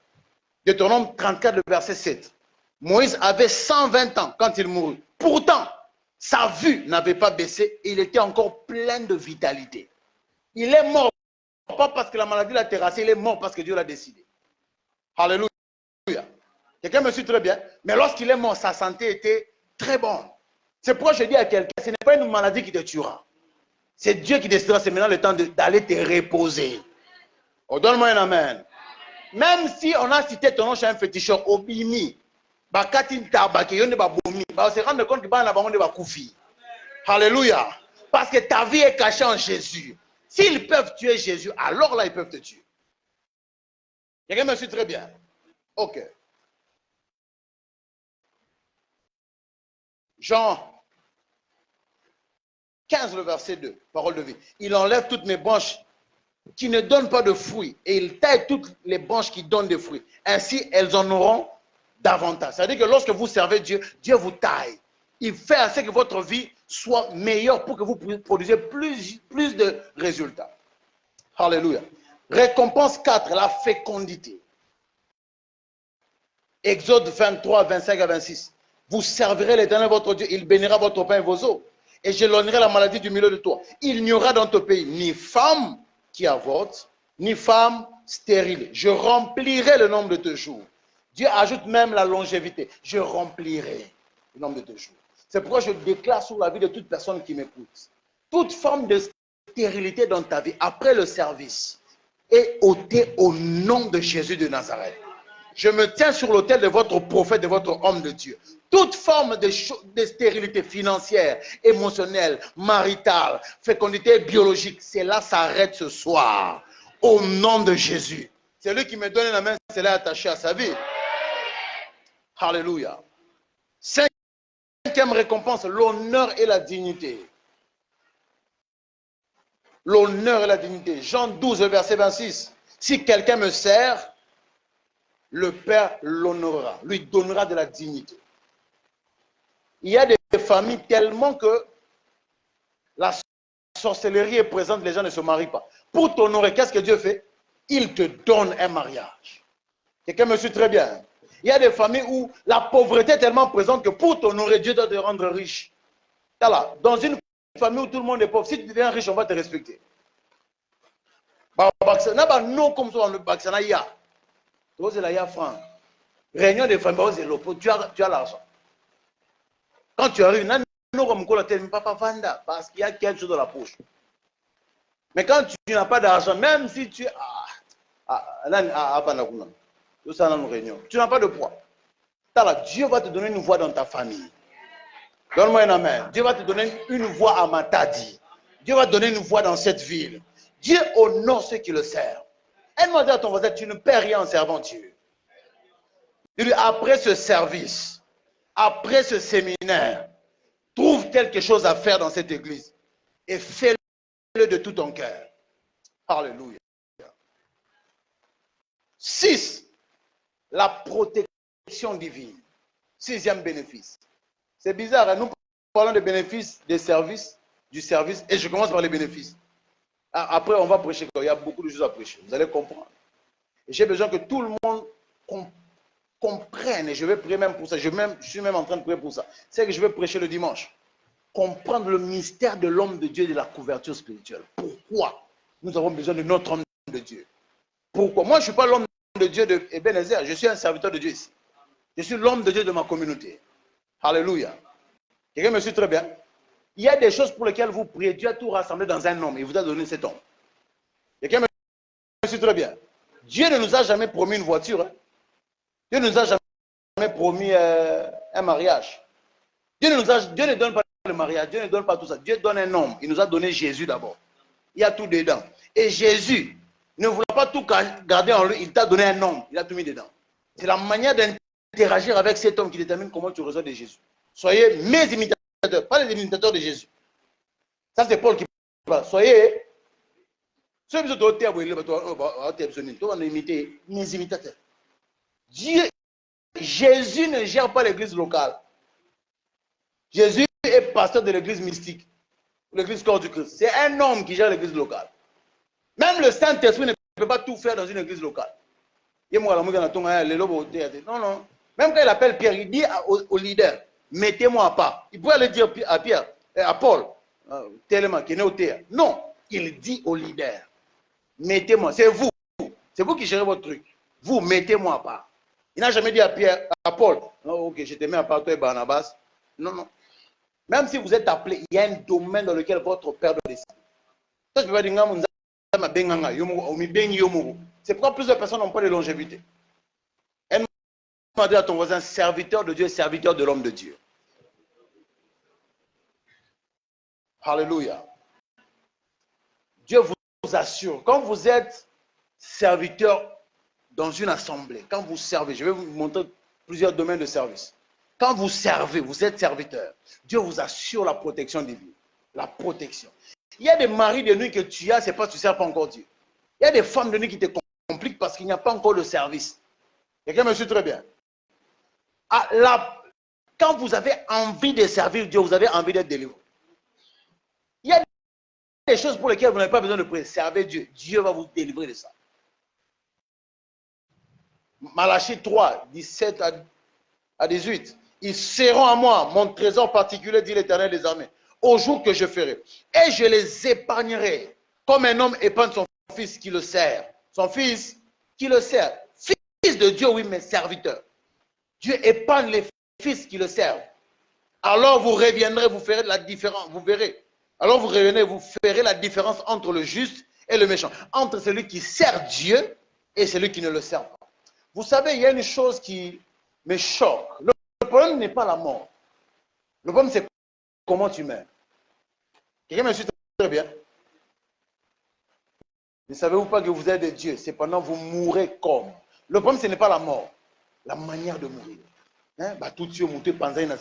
Deutéronome 34, le verset 7. Moïse avait 120 ans quand il mourut. Pourtant, sa vue n'avait pas baissé. Il était encore plein de vitalité. Il est mort, pas parce que la maladie l'a terrassé, il est mort parce que Dieu l'a décidé. Alléluia. Quelqu'un me suit très bien. Mais lorsqu'il est mort, sa santé était Très bon. C'est pourquoi je dis à quelqu'un, ce n'est pas une maladie qui te tuera. C'est Dieu qui décidera, c'est maintenant le temps d'aller te reposer. Oh, donne-moi un amen. Même si on a cité ton nom chez un féticheur, Obimi, Bakatin Tabaki, on va se rendre compte que on va koufi. Alléluia. Parce que ta vie est cachée en Jésus. S'ils peuvent tuer Jésus, alors là, ils peuvent te tuer. Quelqu'un me suit très bien. Ok. Jean 15, le verset 2, parole de vie. Il enlève toutes mes branches qui ne donnent pas de fruits et il taille toutes les branches qui donnent des fruits. Ainsi, elles en auront davantage. C'est-à-dire que lorsque vous servez Dieu, Dieu vous taille. Il fait en sorte que votre vie soit meilleure pour que vous produisiez plus de résultats. Alléluia. Récompense 4, la fécondité. Exode 23, 25 à 26. Vous servirez l'Éternel votre Dieu, il bénira votre pain et vos eaux. Et j'éloignerai la maladie du milieu de toi. Il n'y aura dans ton pays ni femme qui avorte, ni femme stérile. Je remplirai le nombre de tes jours. Dieu ajoute même la longévité. Je remplirai le nombre de tes jours. C'est pourquoi je déclare sur la vie de toute personne qui m'écoute. Toute forme de stérilité dans ta vie, après le service, est ôtée au nom de Jésus de Nazareth. Je me tiens sur l'autel de votre prophète, de votre homme de Dieu. Toute forme de stérilité financière, émotionnelle, maritale, fécondité biologique, cela s'arrête ce soir. Au nom de Jésus. C'est lui qui me donne la main, c'est là attaché à sa vie. Alléluia. Cinquième récompense, l'honneur et la dignité. L'honneur et la dignité. Jean 12, verset 26. Si quelqu'un me sert, le Père l'honorera, lui donnera de la dignité. Il y a des familles tellement que la sorcellerie est présente, les gens ne se marient pas. Pour t'honorer, qu'est-ce que Dieu fait? Il te donne un mariage. Quelqu'un me suit très bien. Il y a des familles où la pauvreté est tellement présente que pour t'honorer, Dieu doit te rendre riche. Là, dans une famille où tout le monde est pauvre, si tu deviens riche, on va te respecter. Non, comme ça, le Baksana, il y a. Réunion des familles, tu as l'argent. Quand tu arrives, papa vanda, parce qu'il y a quelque chose dans la poche. Mais quand tu n'as pas d'argent, même si tu tu n'as pas de poids. Dieu va te donner une voix dans ta famille. Donne-moi un amen. Dieu va te donner une voix à Matadi. Dieu va te donner une voix dans cette ville. Dieu honore ceux qui le servent. Aide-moi à dire à ton voisin, tu ne perds rien en servant Dieu. Dis-lui, après ce service, après ce séminaire, trouve quelque chose à faire dans cette église et fais-le de tout ton cœur. Alléluia. 6. La protection divine. 6e bénéfice. C'est bizarre, hein? Nous parlons des bénéfices des services, du service, et je commence par les bénéfices. Après, on va prêcher, il y a beaucoup de choses à prêcher, vous allez comprendre. Et j'ai besoin que tout le monde comprenne, et je vais prier même pour ça, je suis même en train de prier pour ça. C'est que je vais prêcher le dimanche. Comprendre le mystère de l'homme de Dieu et de la couverture spirituelle. Pourquoi nous avons besoin de notre homme de Dieu? Pourquoi? Moi, je ne suis pas l'homme de Dieu de Ebenezer, je suis un serviteur de Dieu ici. Je suis l'homme de Dieu de ma communauté. Alléluia. Quelqu'un me suit très bien? Il y a des choses pour lesquelles vous priez. Dieu a tout rassemblé dans un homme. Il vous a donné cet homme. Quelqu'un me suit très bien? Dieu ne nous a jamais promis une voiture. Hein? Dieu ne nous a jamais promis un mariage. Dieu ne donne pas le mariage. Dieu ne donne pas tout ça. Dieu donne un homme. Il nous a donné Jésus d'abord. Il y a tout dedans. Et Jésus, ne voulant pas tout garder en lui, il t'a donné un homme. Il a tout mis dedans. C'est la manière d'interagir avec cet homme qui détermine comment tu reçois de Jésus. Soyez mes imitateurs, pas les imitateurs de Jésus. Ça, c'est Paul qui parle. Soyez ceux qui sont imiter mes imitateurs. Dieu, Jésus ne gère pas l'église locale. Jésus est pasteur de l'église mystique, l'église corps du Christ. C'est un homme qui gère l'église locale. Même le Saint-Esprit ne peut pas tout faire dans une église locale. Non, non. Même quand il appelle Pierre, il dit au leader, mettez-moi à part. Il pourrait aller dire à Pierre, à Paul, tellement qui est né au terre. Non, il dit au leader, mettez-moi, c'est vous qui gérez votre truc. Vous, mettez-moi à part. Il n'a jamais dit à Pierre, à Paul, oh, ok, je te mets à part, toi et Barnabas, Non, non. Même si vous êtes appelé, il y a un domaine dans lequel votre père doit décider. C'est pourquoi plusieurs personnes n'ont pas de longévité. Demandez à ton voisin, serviteur de Dieu, serviteur de l'homme de Dieu. Alléluia. Dieu vous assure, quand vous êtes serviteur dans une assemblée, quand vous servez, je vais vous montrer plusieurs domaines de service. Quand vous servez, vous êtes serviteur, Dieu vous assure la protection divine. La protection. Il y a des maris de nuit que tu as, c'est parce que tu ne sers pas encore Dieu. Il y a des femmes de nuit qui te compliquent parce qu'il n'y a pas encore de service. Quelqu'un me suit très bien. Quand vous avez envie de servir Dieu, vous avez envie d'être délivré. Il y a des choses pour lesquelles vous n'avez pas besoin de prier. Servez Dieu. Dieu va vous délivrer de ça. Malachie 3, 17 à 18. Ils seront à moi, mon trésor particulier, dit l'Éternel des armées, au jour que je ferai. Et je les épargnerai, comme un homme épargne son fils qui le sert. Son fils qui le sert. Fils de Dieu, oui, mais serviteur. Dieu épargne les fils qui le servent. Alors vous reviendrez, vous ferez la différence, vous verrez. Alors vous revenez, vous ferez la différence entre le juste et le méchant. Entre celui qui sert Dieu et celui qui ne le sert pas. Vous savez, il y a une chose qui me choque. Le problème n'est pas la mort. Le problème, c'est comment tu meurs. Quelqu'un me suit très bien. Ne savez-vous pas que vous êtes de Dieu? Cependant, vous mourrez comme. Le problème, ce n'est pas la mort. La manière de mourir. Tout Dieu, reconnaître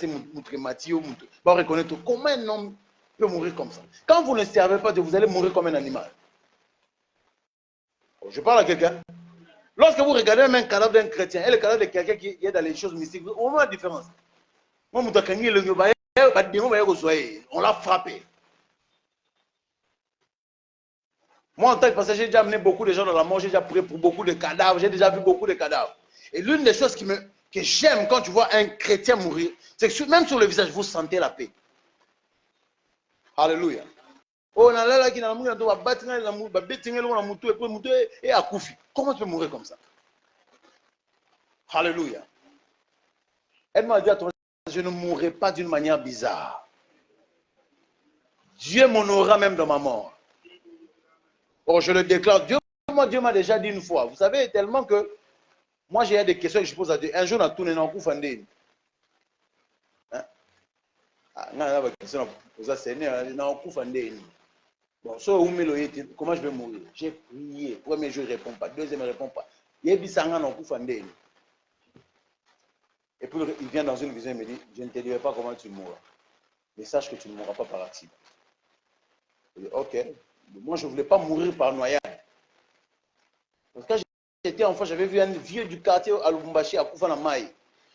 comment un homme peut mourir comme ça. Quand vous ne servez pas Dieu, vous allez mourir comme un animal. Je parle à quelqu'un. Lorsque vous regardez même un cadavre d'un chrétien et le cadavre de quelqu'un qui est dans les choses mystiques, on voit la différence. On l'a frappé. Moi, en tant que pasteur, j'ai déjà amené beaucoup de gens dans la mort, j'ai déjà prié pour beaucoup de cadavres, j'ai déjà vu beaucoup de cadavres. Et l'une des choses que j'aime quand tu vois un chrétien mourir, c'est que même sur le visage, vous sentez la paix. Alléluia. Comment tu peux mourir comme ça? Alléluia. Elle m'a dit à ton je ne mourrai pas d'une manière bizarre. Dieu m'honorera même dans ma mort. Oh, je le déclare. Dieu m'a déjà dit une fois. Vous savez, tellement que moi, j'ai des questions que je pose à Dieu. Un jour, on a tourné dans le coup fandé. Bon, comment je vais mourir? J'ai prié. Premier jour, il ne répond pas. Deuxième, il ne répond pas. Et puis, il vient dans une vision et me dit, je ne te dirai pas comment tu mourras. Mais sache que tu ne mourras pas par accident. Je dis, ok. Moi, je ne voulais pas mourir par noyade. Parce que quand j'étais enfant, j'avais vu un vieux du quartier à Lubumbashi, à Koufana Maï.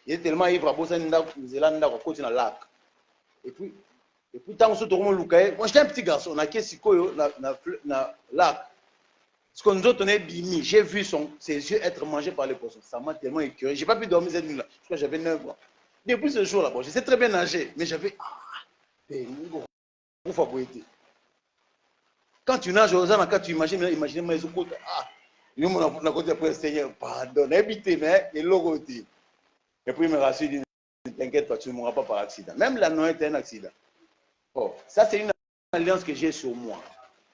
Il était tellement ivre à Bosanida, Zélanda, à côté dans le lac. Et puis, tant que moi, j'étais un petit garçon, on a qu'est-ce qu'il y a dans le lac. Ce qu'on nous a donné, Bimi, j'ai vu ses yeux être mangés par les poissons. Ça m'a tellement écœuré. Je n'ai pas pu dormir cette nuit-là. Je crois que j'avais 9 ans. Depuis ce jour-là, bon, je sais très bien nager, mais j'avais. Quand tu nages aux ans, quand tu imagines moi, ils ont côté. Il y a un côté après, Seigneur, pardon, habitez, mais il l'a côté. Et puis il me rassure, il dit, ne t'inquiète pas, tu ne mourras pas par accident. Même la noyade est un accident. Oh, ça, c'est une alliance que j'ai sur moi.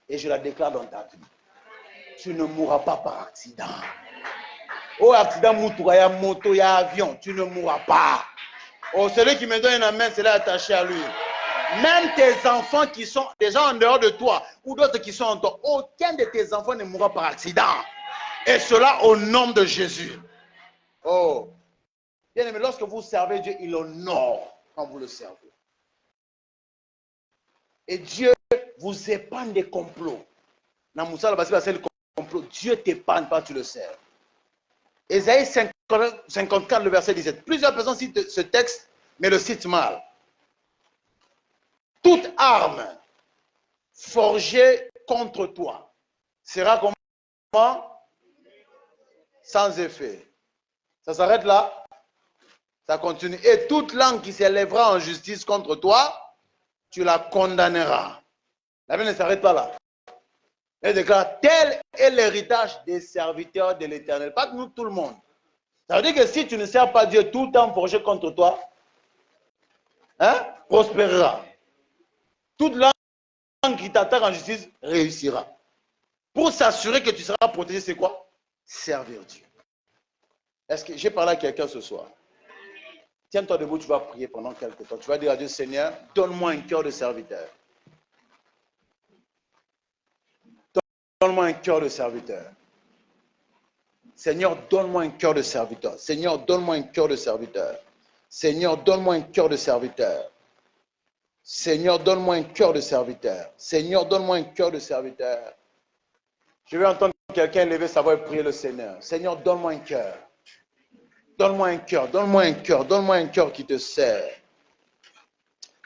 Et je la déclare dans ta vie. Tu ne mourras pas par accident. Oh, accident, moutouaya, moto, il y a avion, tu ne mourras pas. Oh, celui qui me donne une main, c'est là attaché à lui. Même tes enfants qui sont déjà en dehors de toi, ou d'autres qui sont en toi, aucun de tes enfants ne mourra par accident. Et cela au nom de Jésus. Oh. Bien aimé, lorsque vous servez Dieu, il honore quand vous le servez. Et Dieu vous épargne des complots. Dieu t'épargne pas, tu le sers. Ésaïe 54, le verset 17. Plusieurs personnes citent ce texte, mais le citent mal. Toute arme forgée contre toi sera comment? Sans effet. Ça s'arrête là? Ça continue. Et toute langue qui s'élèvera en justice contre toi, tu la condamneras. La Bible ne s'arrête pas là. Elle déclare, tel est l'héritage des serviteurs de l'Éternel. Pas nous, tout le monde. Ça veut dire que si tu ne sers pas Dieu, tout le temps forgé contre toi, prospérera. Toute langue qui t'attaque en justice réussira. Pour s'assurer que tu seras protégé, c'est quoi? Servir Dieu. Est-ce que j'ai parlé à quelqu'un ce soir? Tiens-toi debout, tu vas prier pendant quelques temps. Tu vas dire à Dieu, Seigneur, donne-moi un cœur de serviteur. Donne-moi un cœur de serviteur. Seigneur, donne-moi un cœur de serviteur. Seigneur, donne-moi un cœur de serviteur. Seigneur, donne-moi un cœur de serviteur. Seigneur, donne-moi un cœur de serviteur. Seigneur, donne-moi un cœur de serviteur. Je vais entendre quelqu'un lever sa voix et prier le Seigneur. Seigneur, donne-moi un cœur. Donne-moi un cœur, donne-moi un cœur, donne-moi un cœur qui te sert.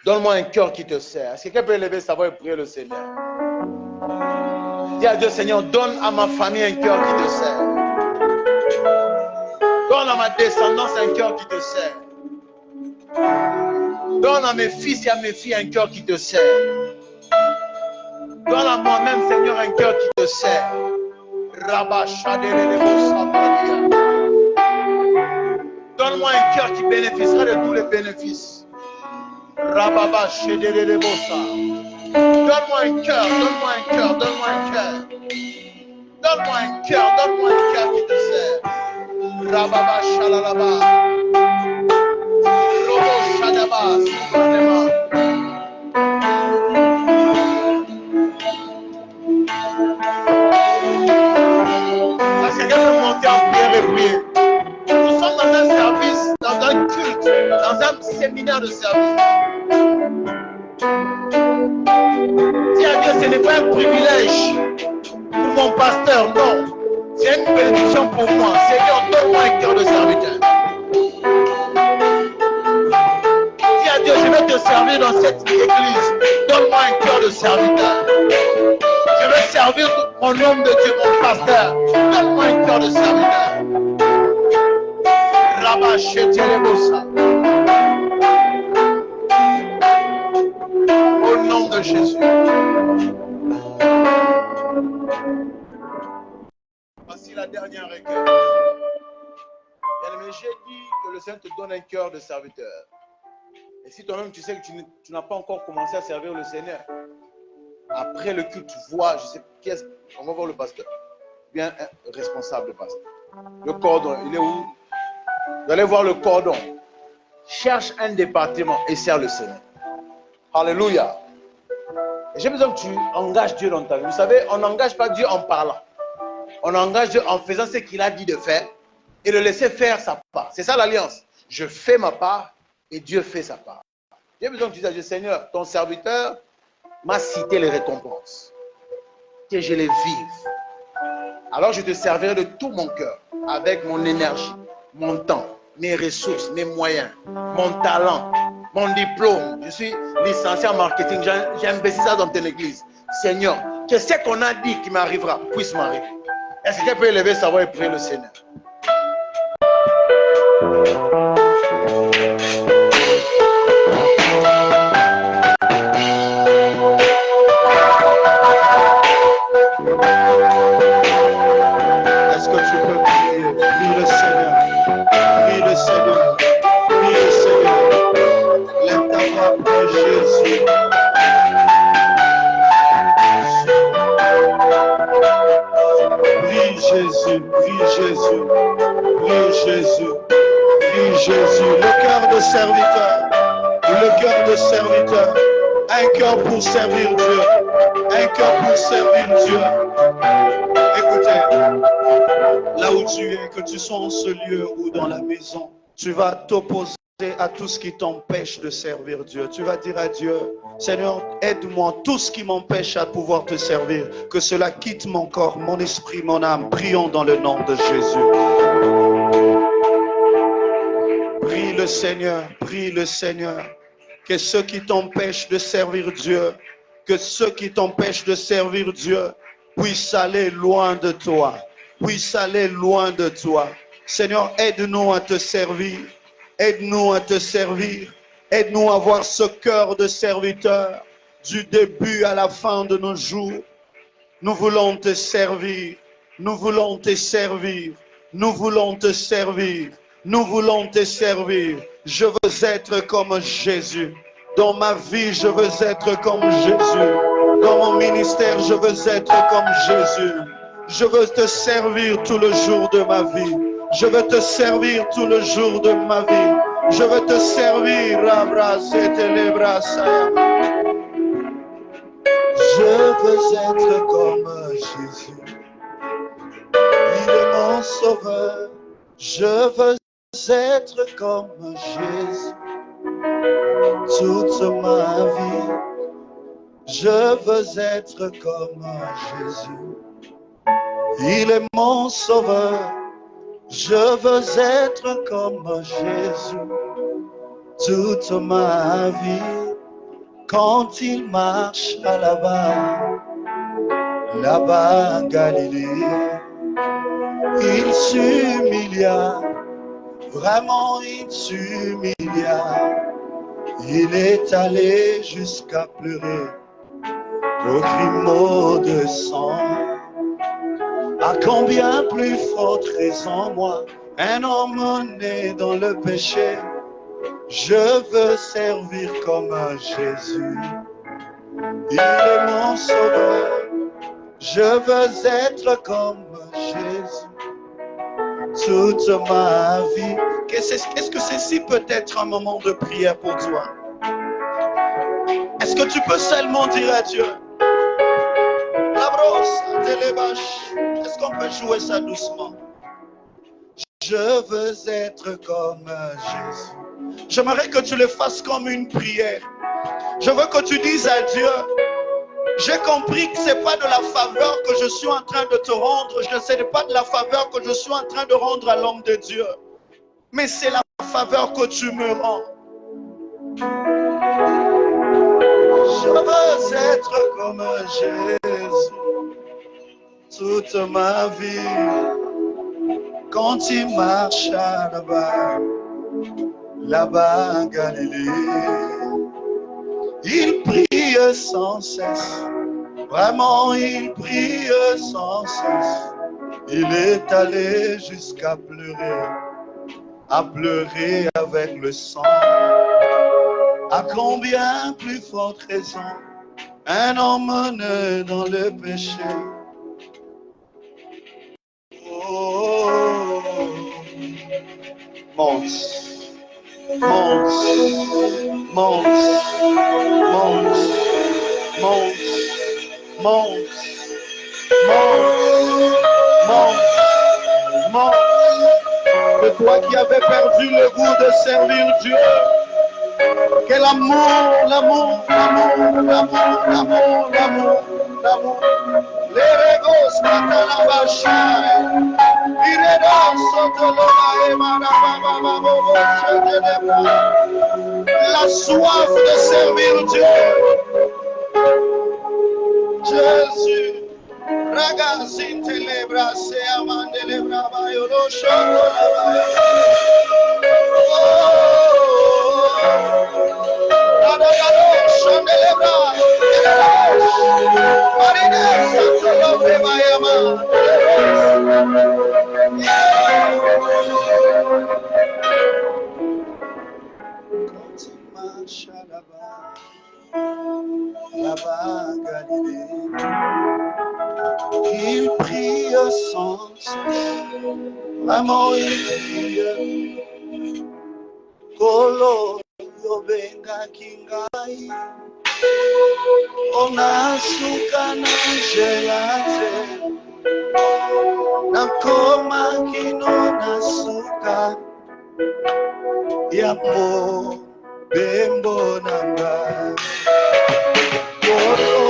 Donne-moi un cœur qui te sert. Est-ce que quelqu'un peut lever sa voix et prier le Seigneur? Dis à Dieu, Seigneur, donne à ma famille un cœur qui te sert. Donne à ma descendance un cœur qui te sert. Donne à mes fils et à mes filles un cœur qui te sert. Donne à moi-même, Seigneur, un cœur qui te sert. Donne-moi un cœur qui bénéficiera de tous les bénéfices. Donne-moi un cœur, donne-moi un cœur, donne-moi un cœur. Donne-moi un cœur, donne-moi un cœur qui te sert. Rababa shalalaba. Robo shadaba, souverainement. Parce que quelqu'un peut monter en prière et prier. Nous sommes dans un service, dans un culte, dans un séminaire de service. Dis à Dieu, ce n'est pas un privilège pour mon pasteur, non. C'est une bénédiction pour moi. Seigneur, donne-moi un cœur de serviteur. Dis à Dieu, je vais te servir dans cette église. Donne-moi un cœur de serviteur. Je vais servir mon homme de Dieu, mon pasteur. Donne-moi un cœur de serviteur. Au nom de Jésus. Voici la dernière requête. Bien-aimé, j'ai dit que le Seigneur te donne un cœur de serviteur. Et si toi-même tu sais que tu n'as pas encore commencé à servir le Seigneur, après le culte, tu vois, je sais qui est-ce, on va voir le pasteur. Bien, un responsable de pasteur. Le cordon, il est où? Vous allez voir le cordon. Cherche un département et sers le Seigneur. Alléluia. J'ai besoin que tu engages Dieu dans ta vie. Vous savez, on n'engage pas Dieu en parlant. On engage Dieu en faisant ce qu'il a dit de faire et le laisser faire sa part. C'est ça l'alliance. Je fais ma part et Dieu fait sa part. J'ai besoin que tu dises à Dieu, Seigneur, ton serviteur m'a cité les récompenses. Que je les vive. Alors je te servirai de tout mon cœur, avec mon énergie, mon temps, mes ressources, mes moyens, mon talent, mon diplôme. Je suis licencié en marketing. J'ai investi ça dans ton église. Seigneur, que ce qu'on a dit qui m'arrivera puisse m'arriver. Est-ce que tu peux élever sa voix et prier le Seigneur? Est-ce que tu peux prier? Prie le Seigneur. Prie le Seigneur. Prie le Seigneur. Lève ta voix, prie Jésus. Prie Jésus. Prie Jésus. Prie Jésus. Prie Jésus. Le cœur de serviteur. Le cœur de serviteur. Un cœur pour servir Dieu. Un cœur pour servir Dieu. Écoutez, là où tu es, que tu sois en ce lieu ou dans la maison, tu vas t'opposer à tout ce qui t'empêche de servir Dieu. Tu vas dire à Dieu, Seigneur, aide-moi, tout ce qui m'empêche à pouvoir te servir, que cela quitte mon corps, mon esprit, mon âme. Prions dans le nom de Jésus. Prie le Seigneur, prie le Seigneur. Que ceux qui t'empêchent de servir Dieu, que ceux qui t'empêchent de servir Dieu puissent aller loin de toi, puissent aller loin de toi. Seigneur, aide-nous à te servir, aide-nous à te servir, aide-nous à avoir ce cœur de serviteur du début à la fin de nos jours. Nous voulons te servir, nous voulons te servir, nous voulons te servir. Nous voulons te servir. Je veux être comme Jésus. Dans ma vie, je veux être comme Jésus. Dans mon ministère, je veux être comme Jésus. Je veux te servir tout le jour de ma vie. Je veux te servir tout le jour de ma vie. Je veux te servir. Je veux être comme Jésus. Il est mon sauveur. Je veux être comme Jésus. Toute ma vie, je veux être comme Jésus. Il est mon sauveur. Je veux être comme Jésus. Toute ma vie, quand il marche là-bas en Galilée, il s'humilia, vraiment il s'humilia. Il est allé jusqu'à pleurer au crime de sang. À combien plus forte raison, moi, un homme né dans le péché, je veux servir comme Jésus. Il est mon sauveur. Je veux être comme Jésus. Toute ma vie. Est-ce que ceci peut être un moment de prière pour toi? Est-ce que tu peux seulement dire à Dieu? La brosse, est-ce qu'on peut jouer ça doucement? Je veux être comme Jésus. J'aimerais que tu le fasses comme une prière. Je veux que tu dises à Dieu, j'ai compris que ce n'est pas de la faveur que je suis en train de te rendre, ce n'est pas de la faveur que je suis en train de rendre à l'homme de Dieu, mais c'est la faveur que tu me rends. Je veux être comme Jésus toute ma vie. Quand il marche là-bas en Galilée, il prie sans cesse. Vraiment, il prie sans cesse. Il est allé jusqu'à pleurer, à pleurer avec le sang. À combien plus forte raison, un homme né dans le péché. Oh, monte, monte, monte, monte, monte, monte, monte, monte. De toi qui avais perdu le goût de servir Dieu, que l'amour, les régos matalabashai, la soif de servir Dieu. Jésus, ragazzi telebra se amandelebra bayolo shokolabaya. Là-bas, Galilée, il prie sans cesse, vraiment il prie. Kolo yobenga kingai, onasuka na gelate, nakoma kino nasuka, yapo bembo nanga. Kolo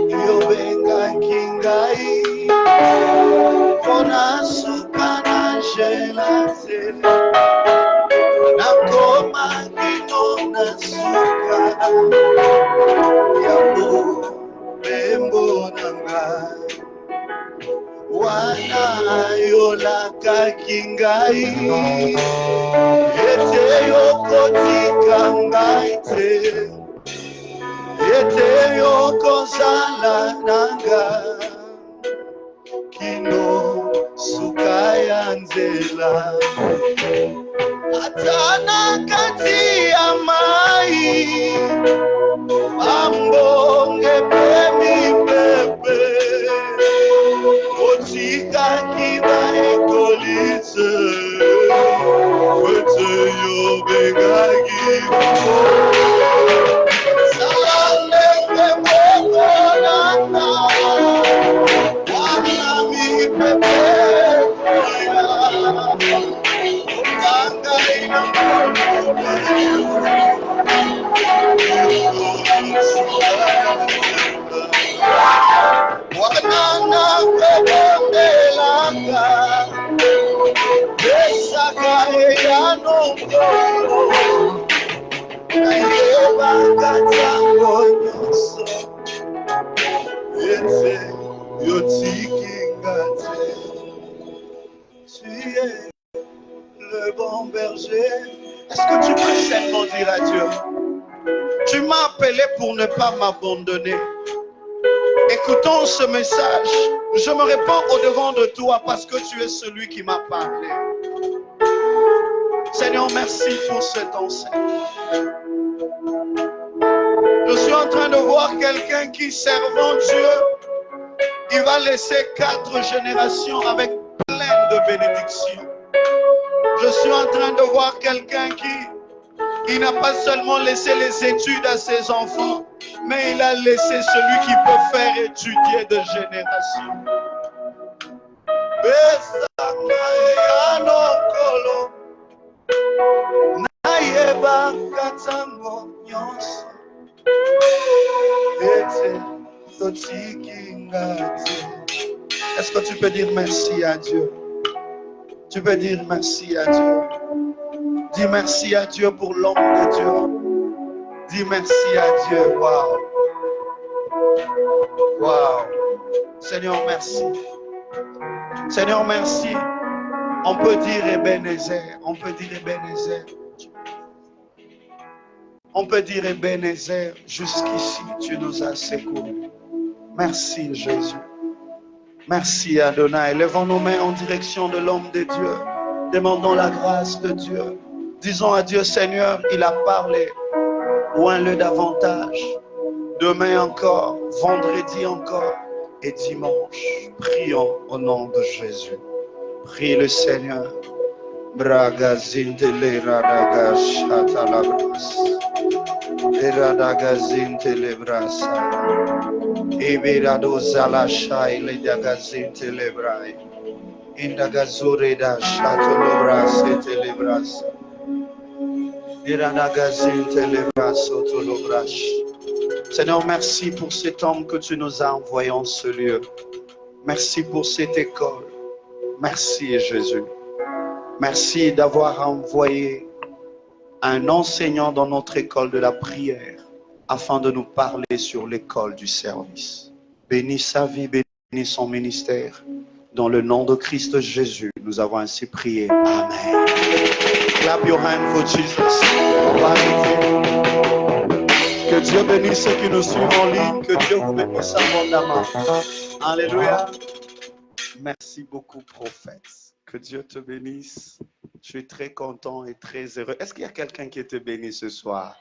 yobenga kingai, onasuka na gelate, nakoma kino nasuka, yapo bembo nanga. Wana yolaka kingai, ete yokotika ngai te, ete yokozala nanga, kino suka ya nzela. Tana kati ya mai Ambonge pemi pepe Otika kiba ekolise Wete yo begagi Salale pepe kolana Wana mi pepe Tanga ina Wanana kwebondelanga Besaka eyano kolo Ayeba katango nyoso Ete yotiki ngate Tu es le bon berger. Est-ce que tu peux seulement dire à Dieu, tu m'as appelé pour ne pas m'abandonner. Écoutons ce message. Je me répands au-devant de toi parce que tu es celui qui m'a parlé. Seigneur, merci pour cet enseignement. Je suis en train de voir quelqu'un qui, servant Dieu, il va laisser 4 générations avec plein de bénédictions. Je suis en train de voir quelqu'un qui n'a pas seulement laissé les études à ses enfants, mais il a laissé celui qui peut faire étudier de génération. Est-ce que tu peux dire merci à Dieu? Tu peux dire merci à Dieu. Dis merci à Dieu pour l'homme de Dieu. Dis merci à Dieu. Waouh. Waouh. Seigneur, merci. Seigneur, merci. On peut dire Ebenezer. On peut dire Ebenezer. On peut dire Ebenezer. Jusqu'ici, tu nous as secourus. Merci, Jésus. Merci Adonai. Levons nos mains en direction de l'homme de Dieu. Demandons la grâce de Dieu. Disons à Dieu, Seigneur, il a parlé. Oins-le davantage. Demain encore, vendredi encore et dimanche. Prions au nom de Jésus. Prie le Seigneur. Braga zintele radaga shatalabras. Eradaga zintele brasa. Eberado zalashai le dagazinte lebrai. Indagazure da shatolobras et telebras. Eradagazinte lebras otolobras. Seigneur, merci pour cet homme que tu nous as envoyé en ce lieu. Merci pour cette école. Merci Jésus. Merci d'avoir envoyé un enseignant dans notre école de la prière afin de nous parler sur l'école du service. Bénis sa vie, bénis son ministère. Dans le nom de Christ Jésus, nous avons ainsi prié. Amen. Clap your hand for Jesus. Que Dieu bénisse ceux qui nous suivent en ligne. Que Dieu vous bénisse abondamment. Alléluia. Merci beaucoup, prophète. Que Dieu te bénisse. Je suis très content et très heureux. Est-ce qu'il y a quelqu'un qui était béni ce soir?